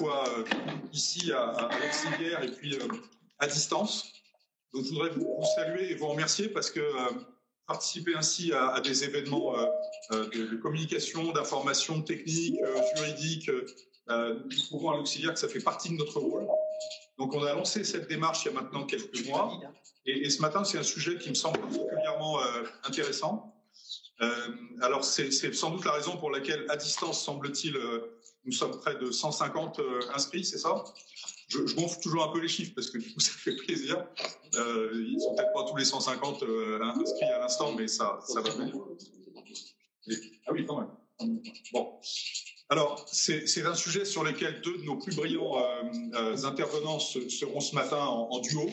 fois ici à l'auxiliaire et puis à distance. Donc je voudrais vous saluer et vous remercier parce que participer ainsi à des événements de communication, d'information technique, juridique, nous trouvons à l'auxiliaire que ça fait partie de notre rôle. Donc on a lancé cette démarche il y a maintenant quelques mois et ce matin c'est un sujet qui me semble particulièrement intéressant. Alors c'est sans doute la raison pour laquelle à distance semble-t-il nous sommes près de 150 inscrits, c'est ça? Je gonfle toujours un peu les chiffres parce que du coup ça fait plaisir. Ils sont peut-être pas tous les 150 inscrits à l'instant, mais ça va venir. Ah oui, quand même. Bon. Alors, c'est un sujet sur lequel deux de nos plus brillants intervenants seront ce matin en duo.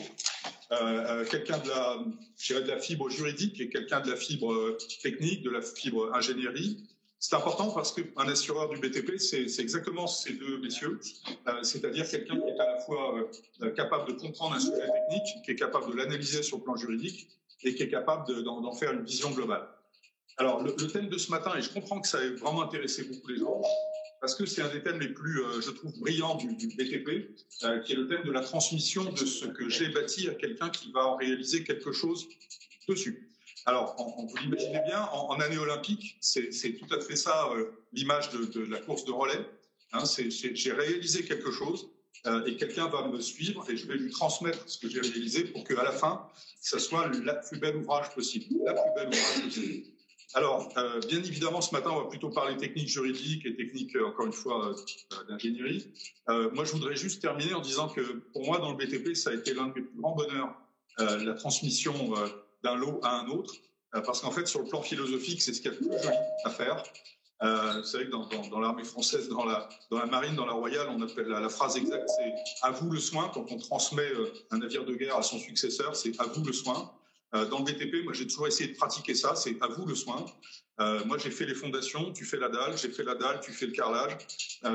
Quelqu'un de la fibre juridique et quelqu'un de la fibre technique, de la fibre ingénierie. C'est important parce qu'un assureur du BTP, c'est exactement ces deux messieurs, c'est-à-dire quelqu'un qui est à la fois capable de comprendre un sujet technique, qui est capable de l'analyser sur le plan juridique et qui est capable d'en faire une vision globale. Alors, le thème de ce matin, et je comprends que ça ait vraiment intéressé beaucoup les gens, parce que c'est un des thèmes les plus, je trouve, brillants du BTP, qui est le thème de la transmission de ce que j'ai bâti à quelqu'un qui va en réaliser quelque chose dessus. Alors, vous l'imaginez bien, en année olympique, c'est tout à fait ça l'image de la course de relais. Hein, j'ai réalisé quelque chose et quelqu'un va me suivre et je vais lui transmettre ce que j'ai réalisé pour qu'à la fin, ça soit le plus bel ouvrage possible. La plus belle ouvrage possible. Alors, bien évidemment, ce matin, on va plutôt parler technique juridique et technique, encore une fois, d'ingénierie. Moi, je voudrais juste terminer en disant que, pour moi, dans le BTP, ça a été l'un de mes plus grands bonheurs, la transmission d'un lot à un autre, parce qu'en fait, sur le plan philosophique, c'est ce qu'il y a de plus joli à faire. Vous savez que dans l'armée française, dans la marine, dans la royale, on appelle la phrase exacte, c'est « à vous le soin ». Quand on transmet un navire de guerre à son successeur, c'est « à vous le soin ». Dans le BTP, moi, j'ai toujours essayé de pratiquer ça, c'est « à vous le soin ». Moi, j'ai fait les fondations, tu fais la dalle, j'ai fait la dalle, tu fais le carrelage,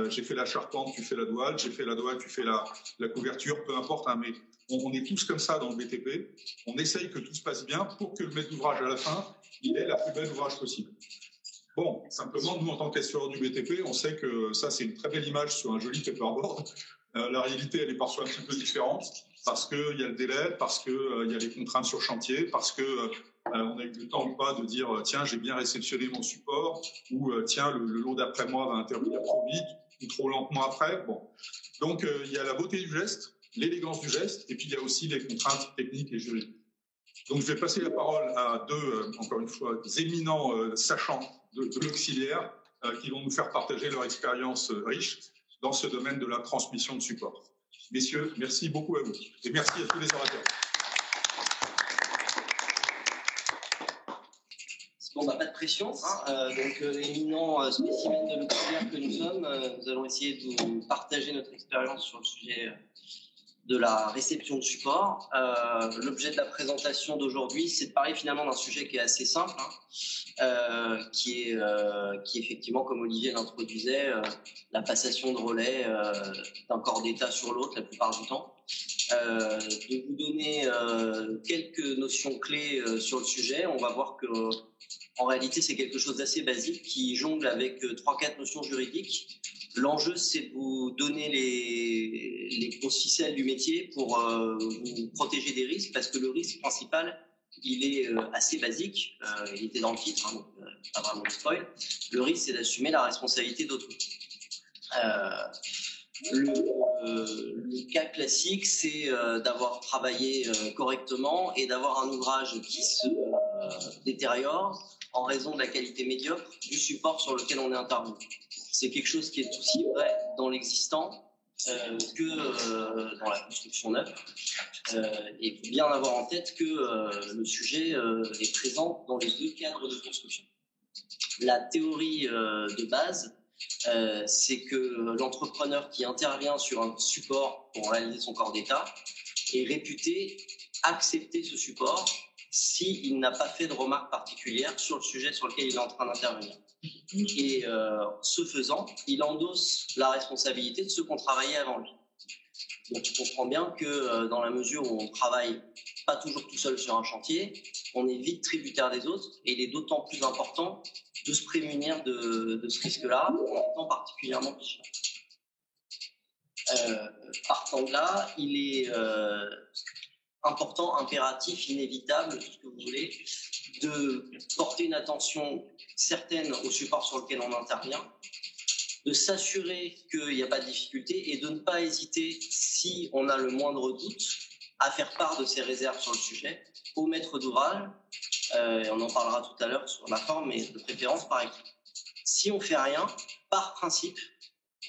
j'ai fait la charpente, tu fais la douale, j'ai fait la douale, tu fais la couverture, peu importe, hein, mais on est tous comme ça dans le BTP. On essaye que tout se passe bien pour que le maître d'ouvrage, à la fin, il ait la plus belle ouvrage possible. Bon, simplement, nous, en tant qu'assureurs du BTP, on sait que ça, c'est une très belle image sur un joli paperboard. La réalité, elle est parfois un petit peu différente parce qu'il y a le délai, parce qu'il y a les contraintes sur chantier, parce que on a eu le temps ou pas de dire tiens, j'ai bien réceptionné mon support ou tiens, le lot d'après moi va intervenir trop vite ou trop lentement après. Bon. Donc, il y a la beauté du geste, l'élégance du geste et puis il y a aussi les contraintes techniques et juridiques. Donc, je vais passer la parole à deux, encore une fois, éminents sachants de l'auxiliaire qui vont nous faire partager leur expérience riche dans ce domaine de la transmission de support. Messieurs, merci beaucoup à vous et merci à tous les orateurs. Bon, bah, pas de pression. Donc, éminent spécimen de l'auxiliaire que nous sommes, nous allons essayer de vous partager notre expérience sur le sujet de la réception de support. L'objet de la présentation d'aujourd'hui, c'est de parler finalement d'un sujet qui est assez simple, qui est effectivement, comme Olivier l'introduisait, la passation de relais d'un corps d'État sur l'autre la plupart du temps. De vous donner quelques notions clés sur le sujet. On va voir que en réalité, c'est quelque chose d'assez basique qui jongle avec 3-4 notions juridiques. L'enjeu, c'est de vous donner les grosses ficelles du métier pour vous protéger des risques, parce que le risque principal, il est assez basique. Il était dans le titre, hein, donc pas vraiment de spoil. Le risque, c'est d'assumer la responsabilité d'autrui. Le cas classique, c'est d'avoir travaillé correctement et d'avoir un ouvrage qui se détériore en raison de la qualité médiocre du support sur lequel on est intervenu. C'est quelque chose qui est aussi vrai dans l'existant que dans la construction neuve. Et il faut bien avoir en tête que le sujet est présent dans les deux cadres de construction. La théorie de base, c'est que l'entrepreneur qui intervient sur un support pour réaliser son corps d'état est réputé accepter ce support s'il n'a pas fait de remarques particulières sur le sujet sur lequel il est en train d'intervenir. Et ce faisant, il endosse la responsabilité de ceux qui ont travaillé avant lui. Donc tu comprends bien que dans la mesure où on travaille pas toujours tout seul sur un chantier, on est vite tributaire des autres et il est d'autant plus important de se prémunir de ce risque-là en étant particulièrement vigilant. Partant de là, il est important, impératif, inévitable, tout ce que vous voulez, de porter une attention certaine au support sur lequel on intervient, de s'assurer qu'il n'y a pas de difficulté et de ne pas hésiter, si on a le moindre doute, à faire part de ses réserves sur le sujet au maître d'ouvrage. On en parlera tout à l'heure sur la forme, mais de préférence par écrit. Si on ne fait rien, par principe,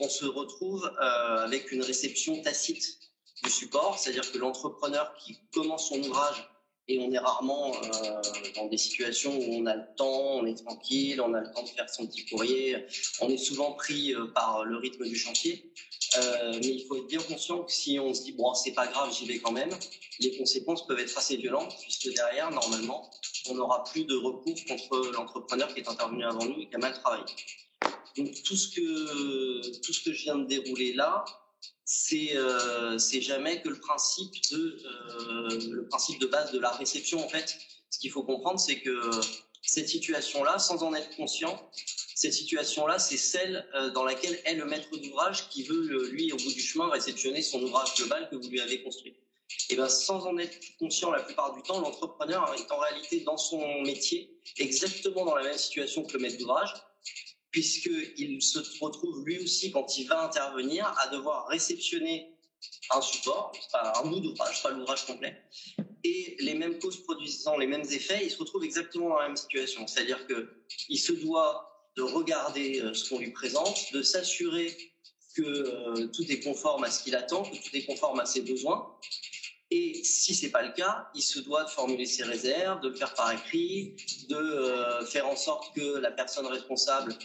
on se retrouve avec une réception tacite du support, c'est-à-dire que l'entrepreneur qui commence son ouvrage, et on est rarement dans des situations où on a le temps, on est tranquille, on a le temps de faire son petit courrier, on est souvent pris par le rythme du chantier, mais il faut être bien conscient que si on se dit bon c'est pas grave, j'y vais quand même, les conséquences peuvent être assez violentes, puisque derrière, normalement, on n'aura plus de recours contre l'entrepreneur qui est intervenu avant nous et qui a mal travaillé. Donc tout ce que je viens de dérouler là, c'est jamais que le principe de base de la réception. En fait, ce qu'il faut comprendre, c'est que cette situation-là, sans en être conscient, cette situation-là, c'est celle dans laquelle est le maître d'ouvrage qui veut, lui, au bout du chemin, réceptionner son ouvrage global que vous lui avez construit. Et bien, sans en être conscient la plupart du temps, l'entrepreneur est en réalité dans son métier exactement dans la même situation que le maître d'ouvrage, puisqu'il se retrouve lui aussi, quand il va intervenir, à devoir réceptionner un support, un bout d'ouvrage, pas l'ouvrage complet, et les mêmes causes produisant les mêmes effets, il se retrouve exactement dans la même situation. C'est-à-dire qu'il se doit de regarder ce qu'on lui présente, de s'assurer que tout est conforme à ce qu'il attend, que tout est conforme à ses besoins. Et si ce n'est pas le cas, il se doit de formuler ses réserves, de le faire par écrit, de faire en sorte que la personne responsable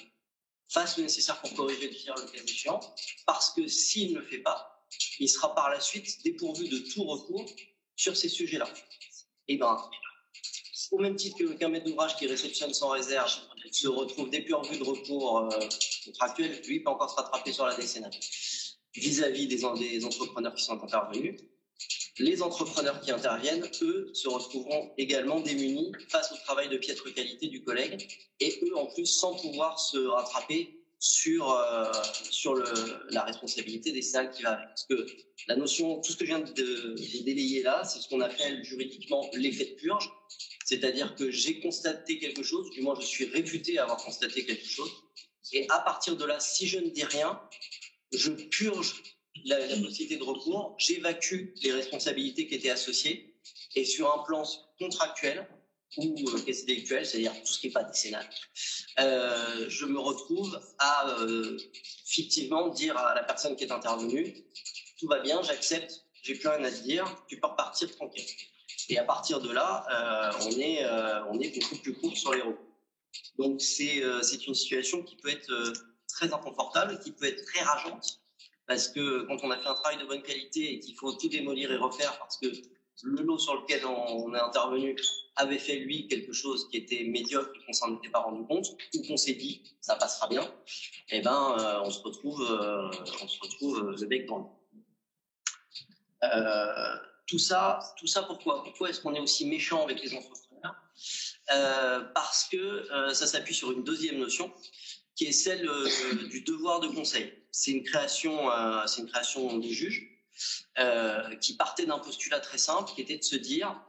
fasse le nécessaire pour corriger le tir le cas échéant, parce que s'il ne le fait pas, il sera par la suite dépourvu de tout recours sur ces sujets-là. Et bien, au même titre qu'un maître d'ouvrage qui réceptionne sans réserve se retrouve dépourvu de recours contractuel, lui peut encore se rattraper sur la décennale. Vis-à-vis des entrepreneurs qui sont intervenus, les entrepreneurs qui interviennent, eux, se retrouveront également démunis face au travail de piètre qualité du collègue, et eux, en plus, sans pouvoir se rattraper sur la responsabilité des salles qui va avec. Parce que la notion, tout ce que je viens de délayer là, c'est ce qu'on appelle juridiquement l'effet de purge, c'est-à-dire que j'ai constaté quelque chose, du moins je suis réputé avoir constaté quelque chose, et à partir de là, si je ne dis rien, je purge la possibilité de recours, j'évacue les responsabilités qui étaient associées, et sur un plan contractuel ou délictuel, c'est-à-dire tout ce qui n'est pas décennal, je me retrouve à fictivement dire à la personne qui est intervenue, tout va bien, j'accepte, j'ai plus rien à te dire, tu peux repartir tranquille. Et à partir de là, on est beaucoup plus court sur les recours. Donc c'est une situation qui peut être très inconfortable, qui peut être très rageante, parce que quand on a fait un travail de bonne qualité et qu'il faut tout démolir et refaire parce que le lot sur lequel on est intervenu avait fait, lui, quelque chose qui était médiocre et qu'on s'en était pas rendu compte, ou qu'on s'est dit ça passera bien, et ben on se retrouve le bec dans le... Tout ça pourquoi est-ce qu'on est aussi méchant avec les entrepreneurs? Parce que ça s'appuie sur une deuxième notion qui est celle du devoir de conseil. C'est une création des juges qui partait d'un postulat très simple, qui était de se dire,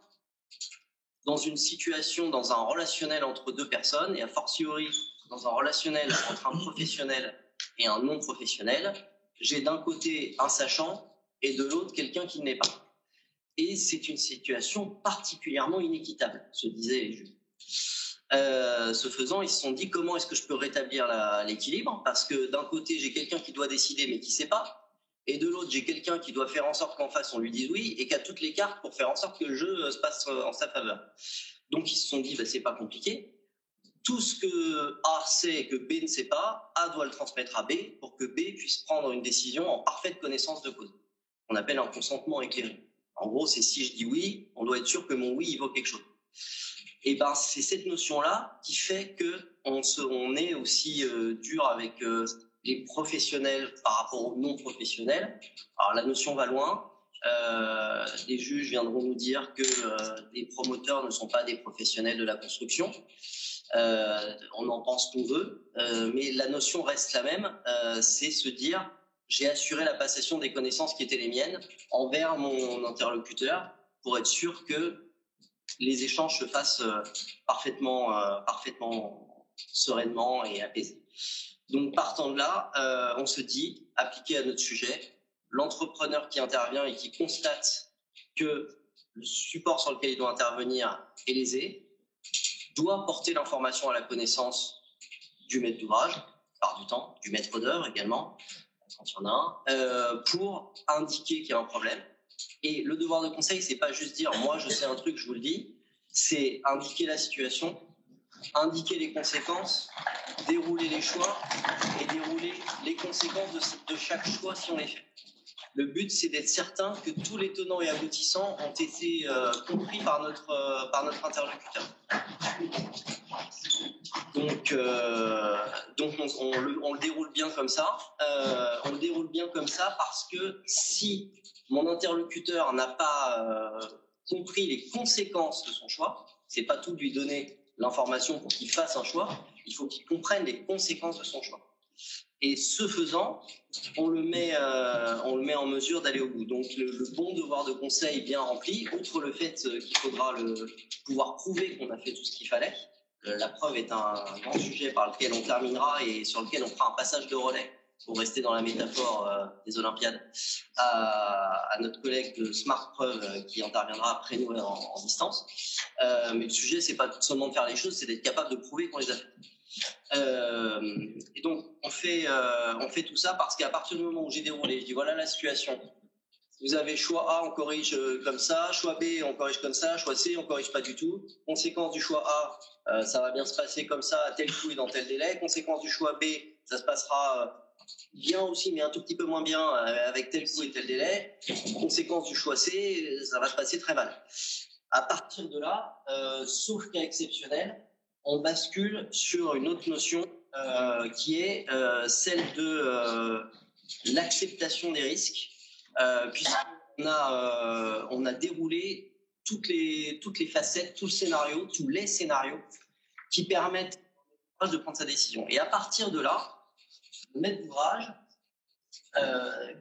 dans une situation, dans un relationnel entre deux personnes, et a fortiori dans un relationnel entre un professionnel et un non professionnel, j'ai d'un côté un sachant et de l'autre quelqu'un qui ne l'est pas. Et c'est une situation particulièrement inéquitable, se disaient les juges. Ce faisant, ils se sont dit comment est-ce que je peux rétablir l'équilibre, parce que d'un côté j'ai quelqu'un qui doit décider mais qui ne sait pas, et de l'autre j'ai quelqu'un qui doit faire en sorte qu'en face on lui dise oui et qui a toutes les cartes pour faire en sorte que le jeu se passe en sa faveur. Donc ils se sont dit c'est pas compliqué, tout ce que A sait et que B ne sait pas, A doit le transmettre à B pour que B puisse prendre une décision en parfaite connaissance de cause. On appelle un consentement éclairé. En gros, c'est si je dis oui, on doit être sûr que mon oui il vaut quelque chose. Et ben c'est cette notion-là qui fait que on est aussi dur avec les professionnels par rapport aux non professionnels. Alors la notion va loin. Les juges viendront nous dire que les promoteurs ne sont pas des professionnels de la construction. On en pense qu'on veut, mais la notion reste la même. C'est se dire j'ai assuré la passation des connaissances qui étaient les miennes envers mon interlocuteur pour être sûr que les échanges se fassent parfaitement sereinement et apaisés. Donc, partant de là, on se dit, appliqué à notre sujet, l'entrepreneur qui intervient et qui constate que le support sur lequel il doit intervenir est lésé doit porter l'information à la connaissance du maître d'ouvrage, par du temps, du maître d'œuvre également, quand il y en a un, pour indiquer qu'il y a un problème. Et le devoir de conseil, c'est pas juste dire moi je sais un truc, je vous le dis, c'est indiquer la situation, indiquer les conséquences, dérouler les choix et dérouler les conséquences de chaque choix si on les fait. Le but, c'est d'être certain que tous les tenants et aboutissants ont été compris par notre interlocuteur. Donc on le déroule bien comme ça. On le déroule bien comme ça parce que si mon interlocuteur n'a pas compris les conséquences de son choix, c'est pas tout de lui donner l'information pour qu'il fasse un choix, il faut qu'il comprenne les conséquences de son choix. Et ce faisant, on le met en mesure d'aller au bout. Donc le bon devoir de conseil bien rempli, outre le fait qu'il faudra pouvoir prouver qu'on a fait tout ce qu'il fallait. La preuve est un grand sujet par lequel on terminera et sur lequel on fera un passage de relais, pour rester dans la métaphore des Olympiades, à notre collègue de Smart Preuve qui interviendra après nous en distance. Mais le sujet, c'est pas seulement de faire les choses, c'est d'être capable de prouver qu'on les a faites. Et donc on fait tout ça parce qu'à partir du moment où j'ai déroulé, je dis voilà la situation. Vous avez choix A, on corrige comme ça, choix B, on corrige comme ça, choix C, on corrige pas du tout. Conséquence du choix A, ça va bien se passer comme ça à tel coup et dans tel délai. Conséquence du choix B, ça se passera bien aussi, mais un tout petit peu moins bien avec tel coup et tel délai. Conséquence du choix C, ça va se passer très mal. À partir de là, sauf cas exceptionnel, on bascule sur une autre notion qui est celle de l'acceptation des risques, puisqu'on a déroulé toutes les facettes, tous les scénarios qui permettent de prendre sa décision. Et à partir de là, le maître d'ouvrage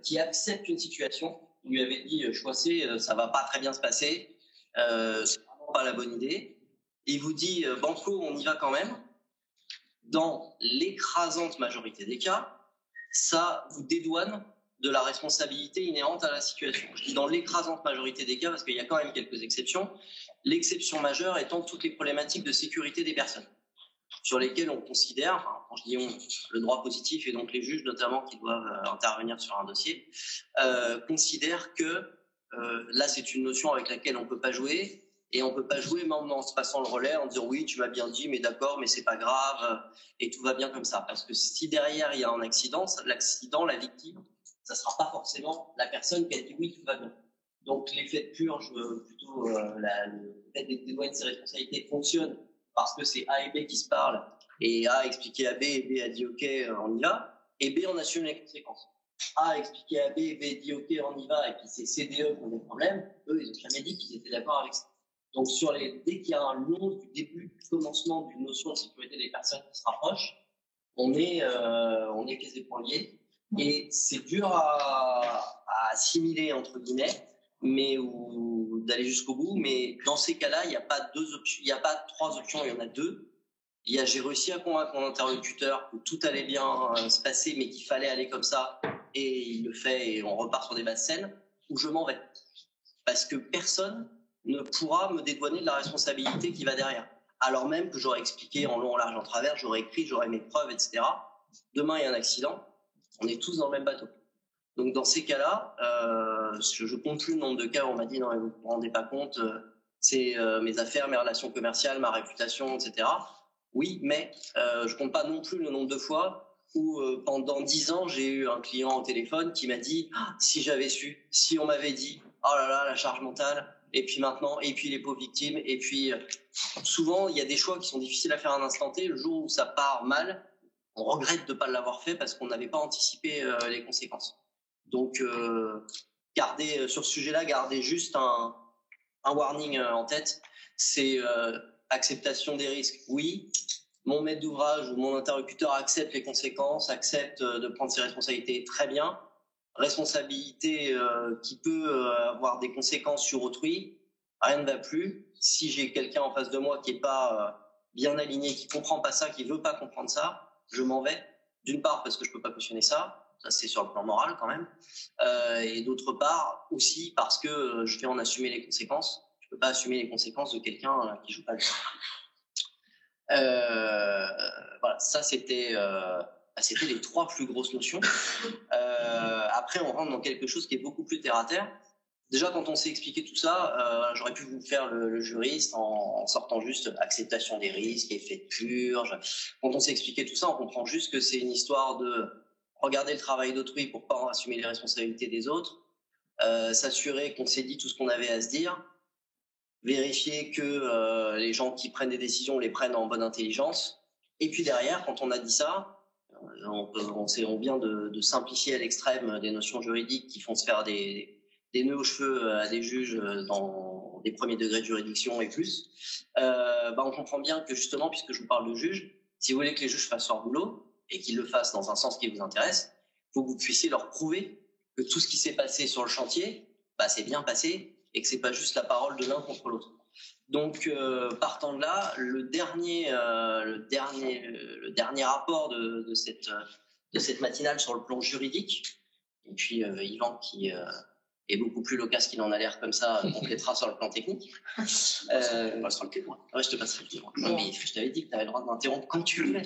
qui accepte une situation, on lui avait dit choix C, ça va pas très bien se passer, c'est vraiment pas la bonne idée. Et il vous dit banco, on y va quand même. Dans l'écrasante majorité des cas, ça vous dédouane de la responsabilité inhérente à la situation. Je dis dans l'écrasante majorité des cas parce qu'il y a quand même quelques exceptions. L'exception majeure étant toutes les problématiques de sécurité des personnes sur lesquelles on considère, quand je dis on, le droit positif et donc les juges notamment qui doivent intervenir sur un dossier, considèrent que là c'est une notion avec laquelle on ne peut pas jouer. Et on peut pas jouer même en se passant le relais, en disant oui, tu m'as bien dit, mais d'accord, mais c'est pas grave, et tout va bien comme ça. Parce que si derrière il y a un accident, l'accident, la victime, ça sera pas forcément la personne qui a dit oui, tout va bien. Donc l'effet de purge, plutôt le fait d'être dédouané de ses responsabilités fonctionne parce que c'est A et B qui se parlent, et A a expliqué à B, et B a dit ok, on y va, et B on assume les conséquences. A a expliqué à B, B dit ok, on y va, et puis c'est CDE qui ont des problèmes. Eux, ils ont jamais dit qu'ils étaient d'accord avec ça. Donc, dès qu'il y a un long du début, du commencement d'une notion de sécurité des personnes qui se rapprochent, on est quasiment liés. Et c'est dur à assimiler, entre guillemets, ou d'aller jusqu'au bout. Mais dans ces cas-là, il n'y a pas il n'y a pas trois options, il y en a deux. Il y a j'ai réussi à convaincre mon interlocuteur que tout allait bien se passer, mais qu'il fallait aller comme ça, et il le fait, et on repart sur des basses scènes, ou je m'en vais. Parce que personne ne pourra me dédouaner de la responsabilité qui va derrière. Alors même que j'aurais expliqué en long, en large, en travers, j'aurais écrit, j'aurais mes preuves, etc. Demain, il y a un accident, on est tous dans le même bateau. Donc, dans ces cas-là, je compte plus le nombre de cas où on m'a dit « Non, vous ne vous rendez pas compte, c'est mes affaires, mes relations commerciales, ma réputation, etc. » Oui, mais je compte pas non plus le nombre de fois où pendant 10 ans, j'ai eu un client au téléphone qui m'a dit « Si j'avais su, si on m'avait dit, oh là là, la charge mentale ». Et puis maintenant, et puis les pauvres victimes, et puis souvent il y a des choix qui sont difficiles à faire à un instant T. Le jour où ça part mal, on regrette de ne pas l'avoir fait parce qu'on n'avait pas anticipé les conséquences. Donc sur ce sujet-là, gardez juste un warning en tête, c'est acceptation des risques. Oui, mon maître d'ouvrage ou mon interlocuteur accepte les conséquences, accepte de prendre ses responsabilités, très bien. responsabilité qui peut avoir des conséquences sur autrui, rien ne va plus. Si j'ai quelqu'un en face de moi qui n'est pas bien aligné, qui ne comprend pas ça, qui ne veut pas comprendre ça, je m'en vais. D'une part parce que je ne peux pas cautionner ça c'est sur le plan moral quand même, et d'autre part aussi parce que je vais en assumer les conséquences. Je ne peux pas assumer les conséquences de quelqu'un qui ne joue pas le jeu. Voilà, ça c'était les 3 plus grosses notions. Après, on rentre dans quelque chose qui est beaucoup plus terre à terre. Déjà, quand on s'est expliqué tout ça, j'aurais pu vous faire le juriste en sortant juste acceptation des risques, effet de purge. Quand on s'est expliqué tout ça, on comprend juste que c'est une histoire de regarder le travail d'autrui pour pas assumer les responsabilités des autres, s'assurer qu'on s'est dit tout ce qu'on avait à se dire, vérifier que les gens qui prennent des décisions les prennent en bonne intelligence. Et puis derrière, quand on a dit ça, on vient de simplifier à l'extrême des notions juridiques qui font se faire des nœuds aux cheveux à des juges dans des premiers degrés de juridiction et plus. On comprend bien que justement, puisque je vous parle de juges, si vous voulez que les juges fassent leur boulot et qu'ils le fassent dans un sens qui vous intéresse, il faut que vous puissiez leur prouver que tout ce qui s'est passé sur le chantier, c'est bien passé et que c'est pas juste la parole de l'un contre l'autre. Donc, partant de là, le dernier rapport de cette matinale sur le plan juridique, et puis Yvan qui est beaucoup plus loquace qu'il en a l'air comme ça, complétera sur le plan technique. On passera le témoin. Ouais, je te passerai le témoin. Non, mais je t'avais dit que tu avais le droit de m'interrompre quand tu voulais.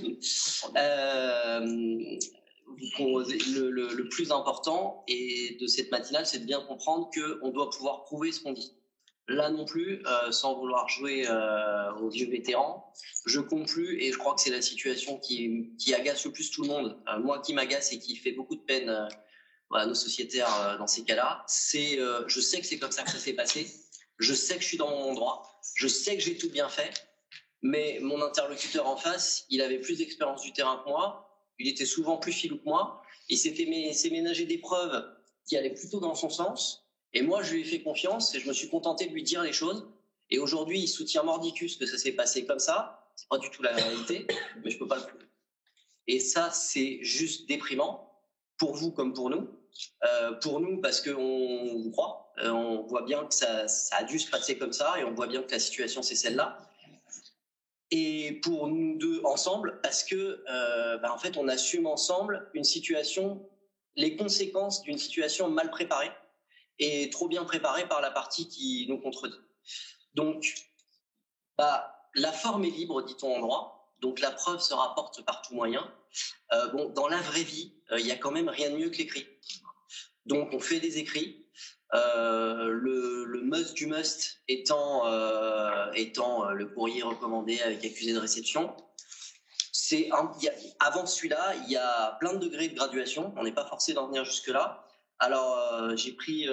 Le plus important de cette matinale, c'est de bien comprendre qu'on doit pouvoir prouver ce qu'on dit. Là non plus, sans vouloir jouer aux vieux vétérans, je compte plus et je crois que c'est la situation qui agace le plus tout le monde. Moi qui m'agace et qui fait beaucoup de peine à nos sociétaires dans ces cas-là, c'est je sais que c'est comme ça que ça s'est passé, je sais que je suis dans mon droit, je sais que j'ai tout bien fait, mais mon interlocuteur en face, il avait plus d'expérience du terrain que moi, il était souvent plus filou que moi, il s'est ménagé des preuves qui allaient plutôt dans son sens. Et moi, je lui ai fait confiance et je me suis contenté de lui dire les choses. Et aujourd'hui, il soutient mordicus que ça s'est passé comme ça. C'est pas du tout la réalité, mais je peux pas le prouver. Et ça, c'est juste déprimant pour vous comme pour nous. Pour nous, parce qu'on vous croit. On voit bien que ça a dû se passer comme ça et on voit bien que la situation, c'est celle-là. Et pour nous deux ensemble, parce que en fait, on assume ensemble une situation, les conséquences d'une situation mal préparée et trop bien préparée par la partie qui nous contredit. Donc, la forme est libre, dit-on en droit, donc la preuve se rapporte par tout moyen. Dans la vraie vie, il y a quand même rien de mieux que l'écrit. Donc, on fait des écrits. Le must du must étant le courrier recommandé avec accusé de réception. Avant celui-là, il y a plein de degrés de graduation. On n'est pas forcé d'en venir jusque-là. Alors, j'ai pris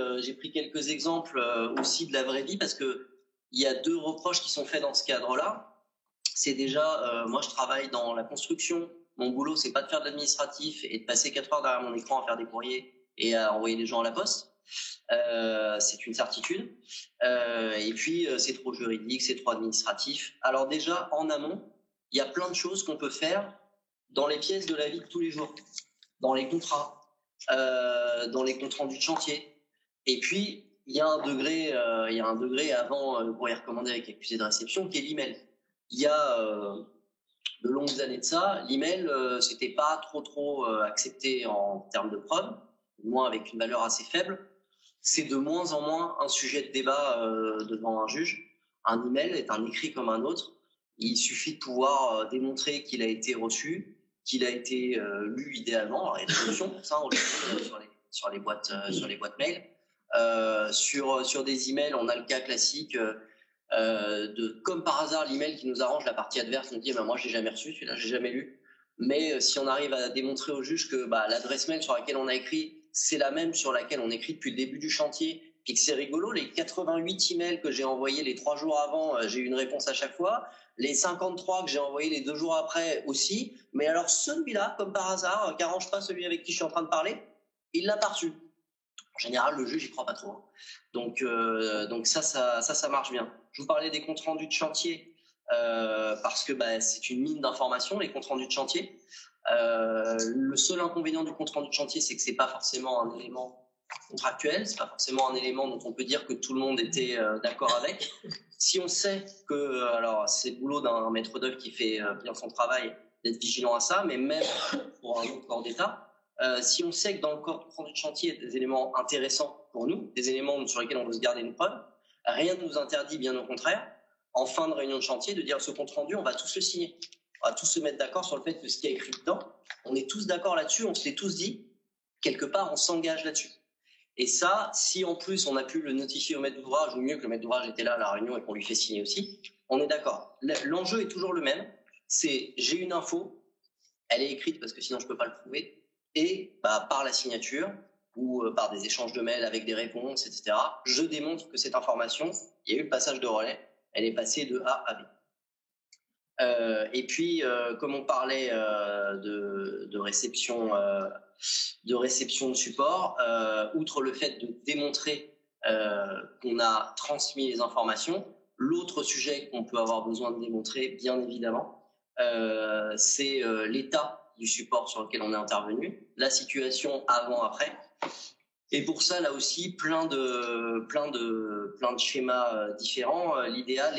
quelques exemples aussi de la vraie vie parce que il y a 2 reproches qui sont faits dans ce cadre-là. C'est déjà, moi, je travaille dans la construction. Mon boulot, c'est pas de faire de l'administratif et de passer 4 heures derrière mon écran à faire des courriers et à envoyer des gens à la poste. C'est une certitude. Et puis, c'est trop juridique, c'est trop administratif. Alors déjà, en amont, il y a plein de choses qu'on peut faire dans les pièces de la vie de tous les jours, dans les contrats, dans les comptes rendus de chantier. Et puis, il y a un degré avant le courrier recommandé avec accusé de réception qui est l'email. Il y a de longues années de ça, l'email, c'était pas trop accepté en termes de preuve, du moins avec une valeur assez faible. C'est de moins en moins un sujet de débat devant un juge. Un email est un écrit comme un autre. Il suffit de pouvoir démontrer qu'il a été reçu, qu'il a été lu idéalement. Alors, il y a des solutions pour ça, on le fait sur les boîtes mail. Sur des emails, on a le cas classique de comme par hasard l'email qui nous arrange la partie adverse. On dit moi je l'ai jamais reçu, celui-là j'ai jamais lu. Mais si on arrive à démontrer au juge que l'adresse mail sur laquelle on a écrit, c'est la même sur laquelle on écrit depuis le début du chantier, puis que c'est rigolo, les 88 emails que j'ai envoyés les 3 jours avant, j'ai eu une réponse à chaque fois. Les 53 que j'ai envoyés les 2 jours après aussi. Mais alors celui-là, comme par hasard, qui n'arrange pas celui avec qui je suis en train de parler, il l'a pas reçu. En général, le juge, il croit pas trop. Donc ça marche bien. Je vous parlais des comptes rendus de chantier parce que c'est une mine d'informations, les comptes rendus de chantier. Le seul inconvénient du compte rendu de chantier, c'est que c'est pas forcément un élément contractuel, c'est pas forcément un élément dont on peut dire que tout le monde était d'accord avec. Si on sait que, alors c'est le boulot d'un maître d'œuvre qui fait bien son travail, d'être vigilant à ça, mais même pour un autre corps d'État, si on sait que dans le compte rendu de chantier, il y a des éléments intéressants pour nous, des éléments sur lesquels on veut se garder une preuve, rien ne nous interdit, bien au contraire, en fin de réunion de chantier, de dire ce compte rendu, on va tous le signer. On va tous se mettre d'accord sur le fait que ce qui est écrit dedans, on est tous d'accord là-dessus, on se l'est tous dit, quelque part, on s'engage là-dessus. Et ça, si en plus on a pu le notifier au maître d'ouvrage, ou mieux que le maître d'ouvrage était là à la réunion et qu'on lui fait signer aussi, on est d'accord. L'enjeu est toujours le même, c'est j'ai une info, elle est écrite parce que sinon je ne peux pas le prouver, et par la signature ou par des échanges de mails avec des réponses, etc., je démontre que cette information, il y a eu le passage de relais, elle est passée de A à B. Et puis, comme on parlait de réception de support, outre le fait de démontrer qu'on a transmis les informations, l'autre sujet qu'on peut avoir besoin de démontrer, bien évidemment, c'est l'état du support sur lequel on est intervenu, la situation avant-après. Et pour ça, là aussi, plein de schémas différents. L'idéal,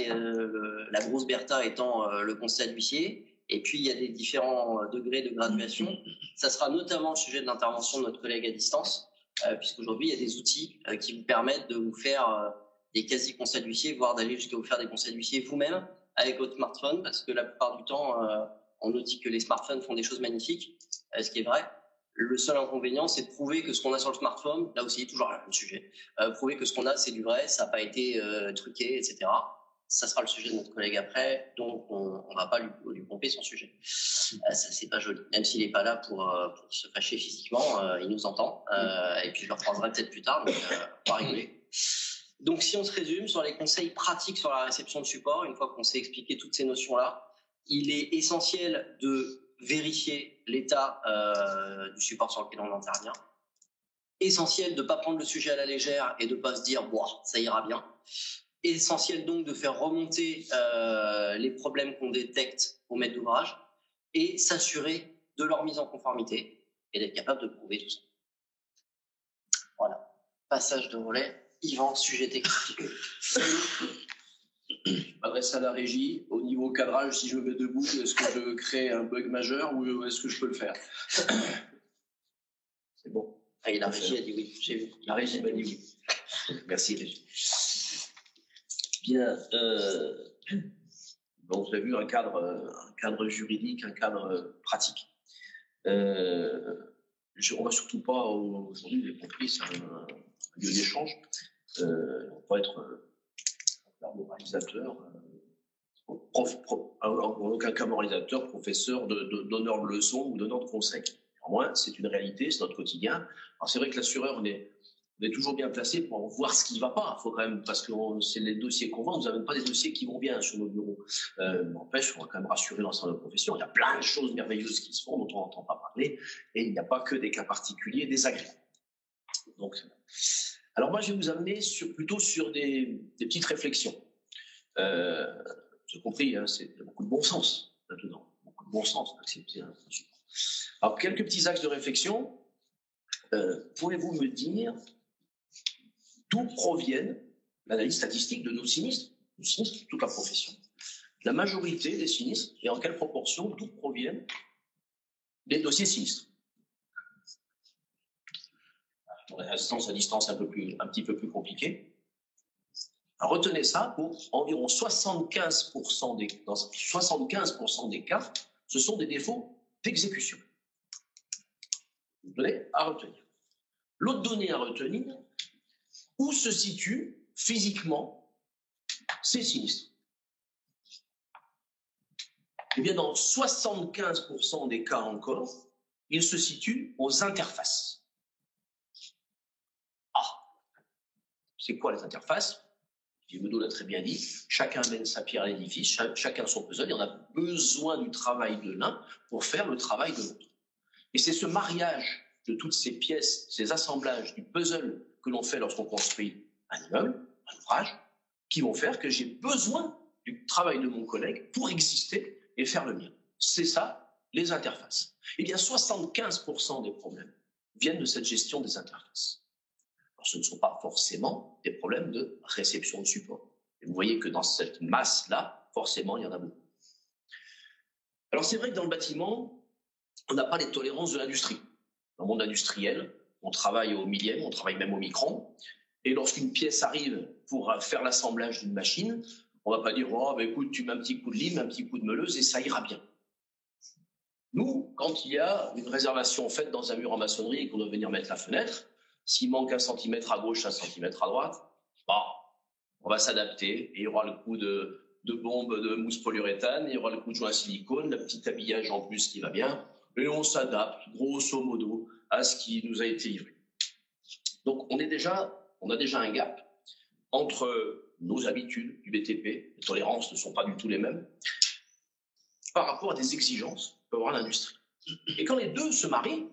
la grosse Bertha étant le constat d'huissier. Et puis, il y a des différents degrés de graduation. Ça sera notamment le sujet de l'intervention de notre collègue à distance, puisqu'aujourd'hui, il y a des outils qui vous permettent de vous faire des quasi-constats d'huissier, voire d'aller jusqu'à vous faire des constats d'huissier vous-même avec votre smartphone, parce que la plupart du temps, on nous dit que les smartphones font des choses magnifiques, ce qui est vrai. Le seul inconvénient, c'est de prouver que ce qu'on a sur le smartphone, là aussi, toujours le même sujet, prouver que ce qu'on a, c'est du vrai, ça n'a pas été truqué, etc. Ça sera le sujet de notre collègue après, donc on ne va pas lui pomper son sujet. Ça, c'est pas joli. Même s'il n'est pas là pour se fâcher physiquement, il nous entend. Et puis je le reprendrai peut-être plus tard, donc on va rigoler. Donc si on se résume sur les conseils pratiques sur la réception de support, une fois qu'on s'est expliqué toutes ces notions-là, il est essentiel de vérifier l'état du support sur lequel on intervient. Essentiel de ne pas prendre le sujet à la légère et de ne pas se dire « ça ira bien ». Essentiel donc de faire remonter les problèmes qu'on détecte au maître d'ouvrage et s'assurer de leur mise en conformité et d'être capable de prouver tout ça. Voilà. Passage de relais. Yvan, sujet technique. Je m'adresse à la régie. Au niveau cadrage, si je me mets debout, est-ce que je crée un bug majeur ou est-ce que je peux le faire? C'est bon. Et la régie a dit oui. J'ai vu. La régie m'a dit oui. Merci, régie. Bien. Donc, vous avez vu un cadre juridique, un cadre pratique. On ne va surtout pas, aujourd'hui, vous avez compris, c'est un lieu d'échange. On peut être moralisateur, en aucun cas moralisateur, professeur, donneur de leçons ou donneur de conseils. Néanmoins, c'est une réalité, c'est notre quotidien. Alors c'est vrai que l'assureur, on est toujours bien placé pour voir ce qui ne va pas. Il faut quand même, parce que c'est les dossiers qu'on vend, nous n'avons pas des dossiers qui vont bien sur nos bureaux. N'empêche, on va quand même rassurer l'ensemble de la profession. Il y a plein de choses merveilleuses qui se font, dont on n'entend pas parler, et il n'y a pas que des cas particuliers désagréables. Donc, alors moi, je vais vous amener plutôt sur des petites réflexions. Vous avez compris, hein, il y a beaucoup de bon sens là-dedans, beaucoup de bon sens d'accepter un support. Alors, quelques petits axes de réflexion. Pouvez-vous me dire d'où proviennent l'analyse statistique de nos sinistres, de toute la profession, la majorité des sinistres, et en quelle proportion, d'où proviennent les dossiers sinistres? À distance un petit peu plus compliqué. Alors, retenez ça, pour environ 75% dans 75% des cas, ce sont des défauts d'exécution. Une donnée à retenir. L'autre donnée à retenir, où se situent physiquement ces sinistres? Eh bien, dans 75% des cas encore, ils se situent aux interfaces. C'est quoi les interfaces? Gilles l'a très bien dit, chacun mène sa pierre à l'édifice, chacun son puzzle, et on a besoin du travail de l'un pour faire le travail de l'autre. Et c'est ce mariage de toutes ces pièces, ces assemblages du puzzle que l'on fait lorsqu'on construit un immeuble, un ouvrage, qui vont faire que j'ai besoin du travail de mon collègue pour exister et faire le mien. C'est ça les interfaces. Eh bien, 75% des problèmes viennent de cette gestion des interfaces. Alors, ce ne sont pas forcément des problèmes de réception de support. Et vous voyez que dans cette masse-là, forcément, il y en a beaucoup. Alors, c'est vrai que dans le bâtiment, on n'a pas les tolérances de l'industrie. Dans le monde industriel, on travaille au millième, on travaille même au micron. Et lorsqu'une pièce arrive pour faire l'assemblage d'une machine, on ne va pas dire « Oh, bah, écoute, tu mets un petit coup de lime, un petit coup de meuleuse et ça ira bien ». Nous, quand il y a une réservation faite dans un mur en maçonnerie et qu'on doit venir mettre la fenêtre, s'il manque 1 centimètre à gauche, 1 centimètre à droite, bah, on va s'adapter et il y aura le coup de bombe de mousse polyuréthane, il y aura le coup de joint silicone, le petit habillage en plus qui va bien, et on s'adapte grosso modo à ce qui nous a été livré. Donc on a déjà un gap entre nos habitudes du BTP, les tolérances ne sont pas du tout les mêmes, par rapport à des exigences que peut avoir l'industrie. Et quand les deux se marient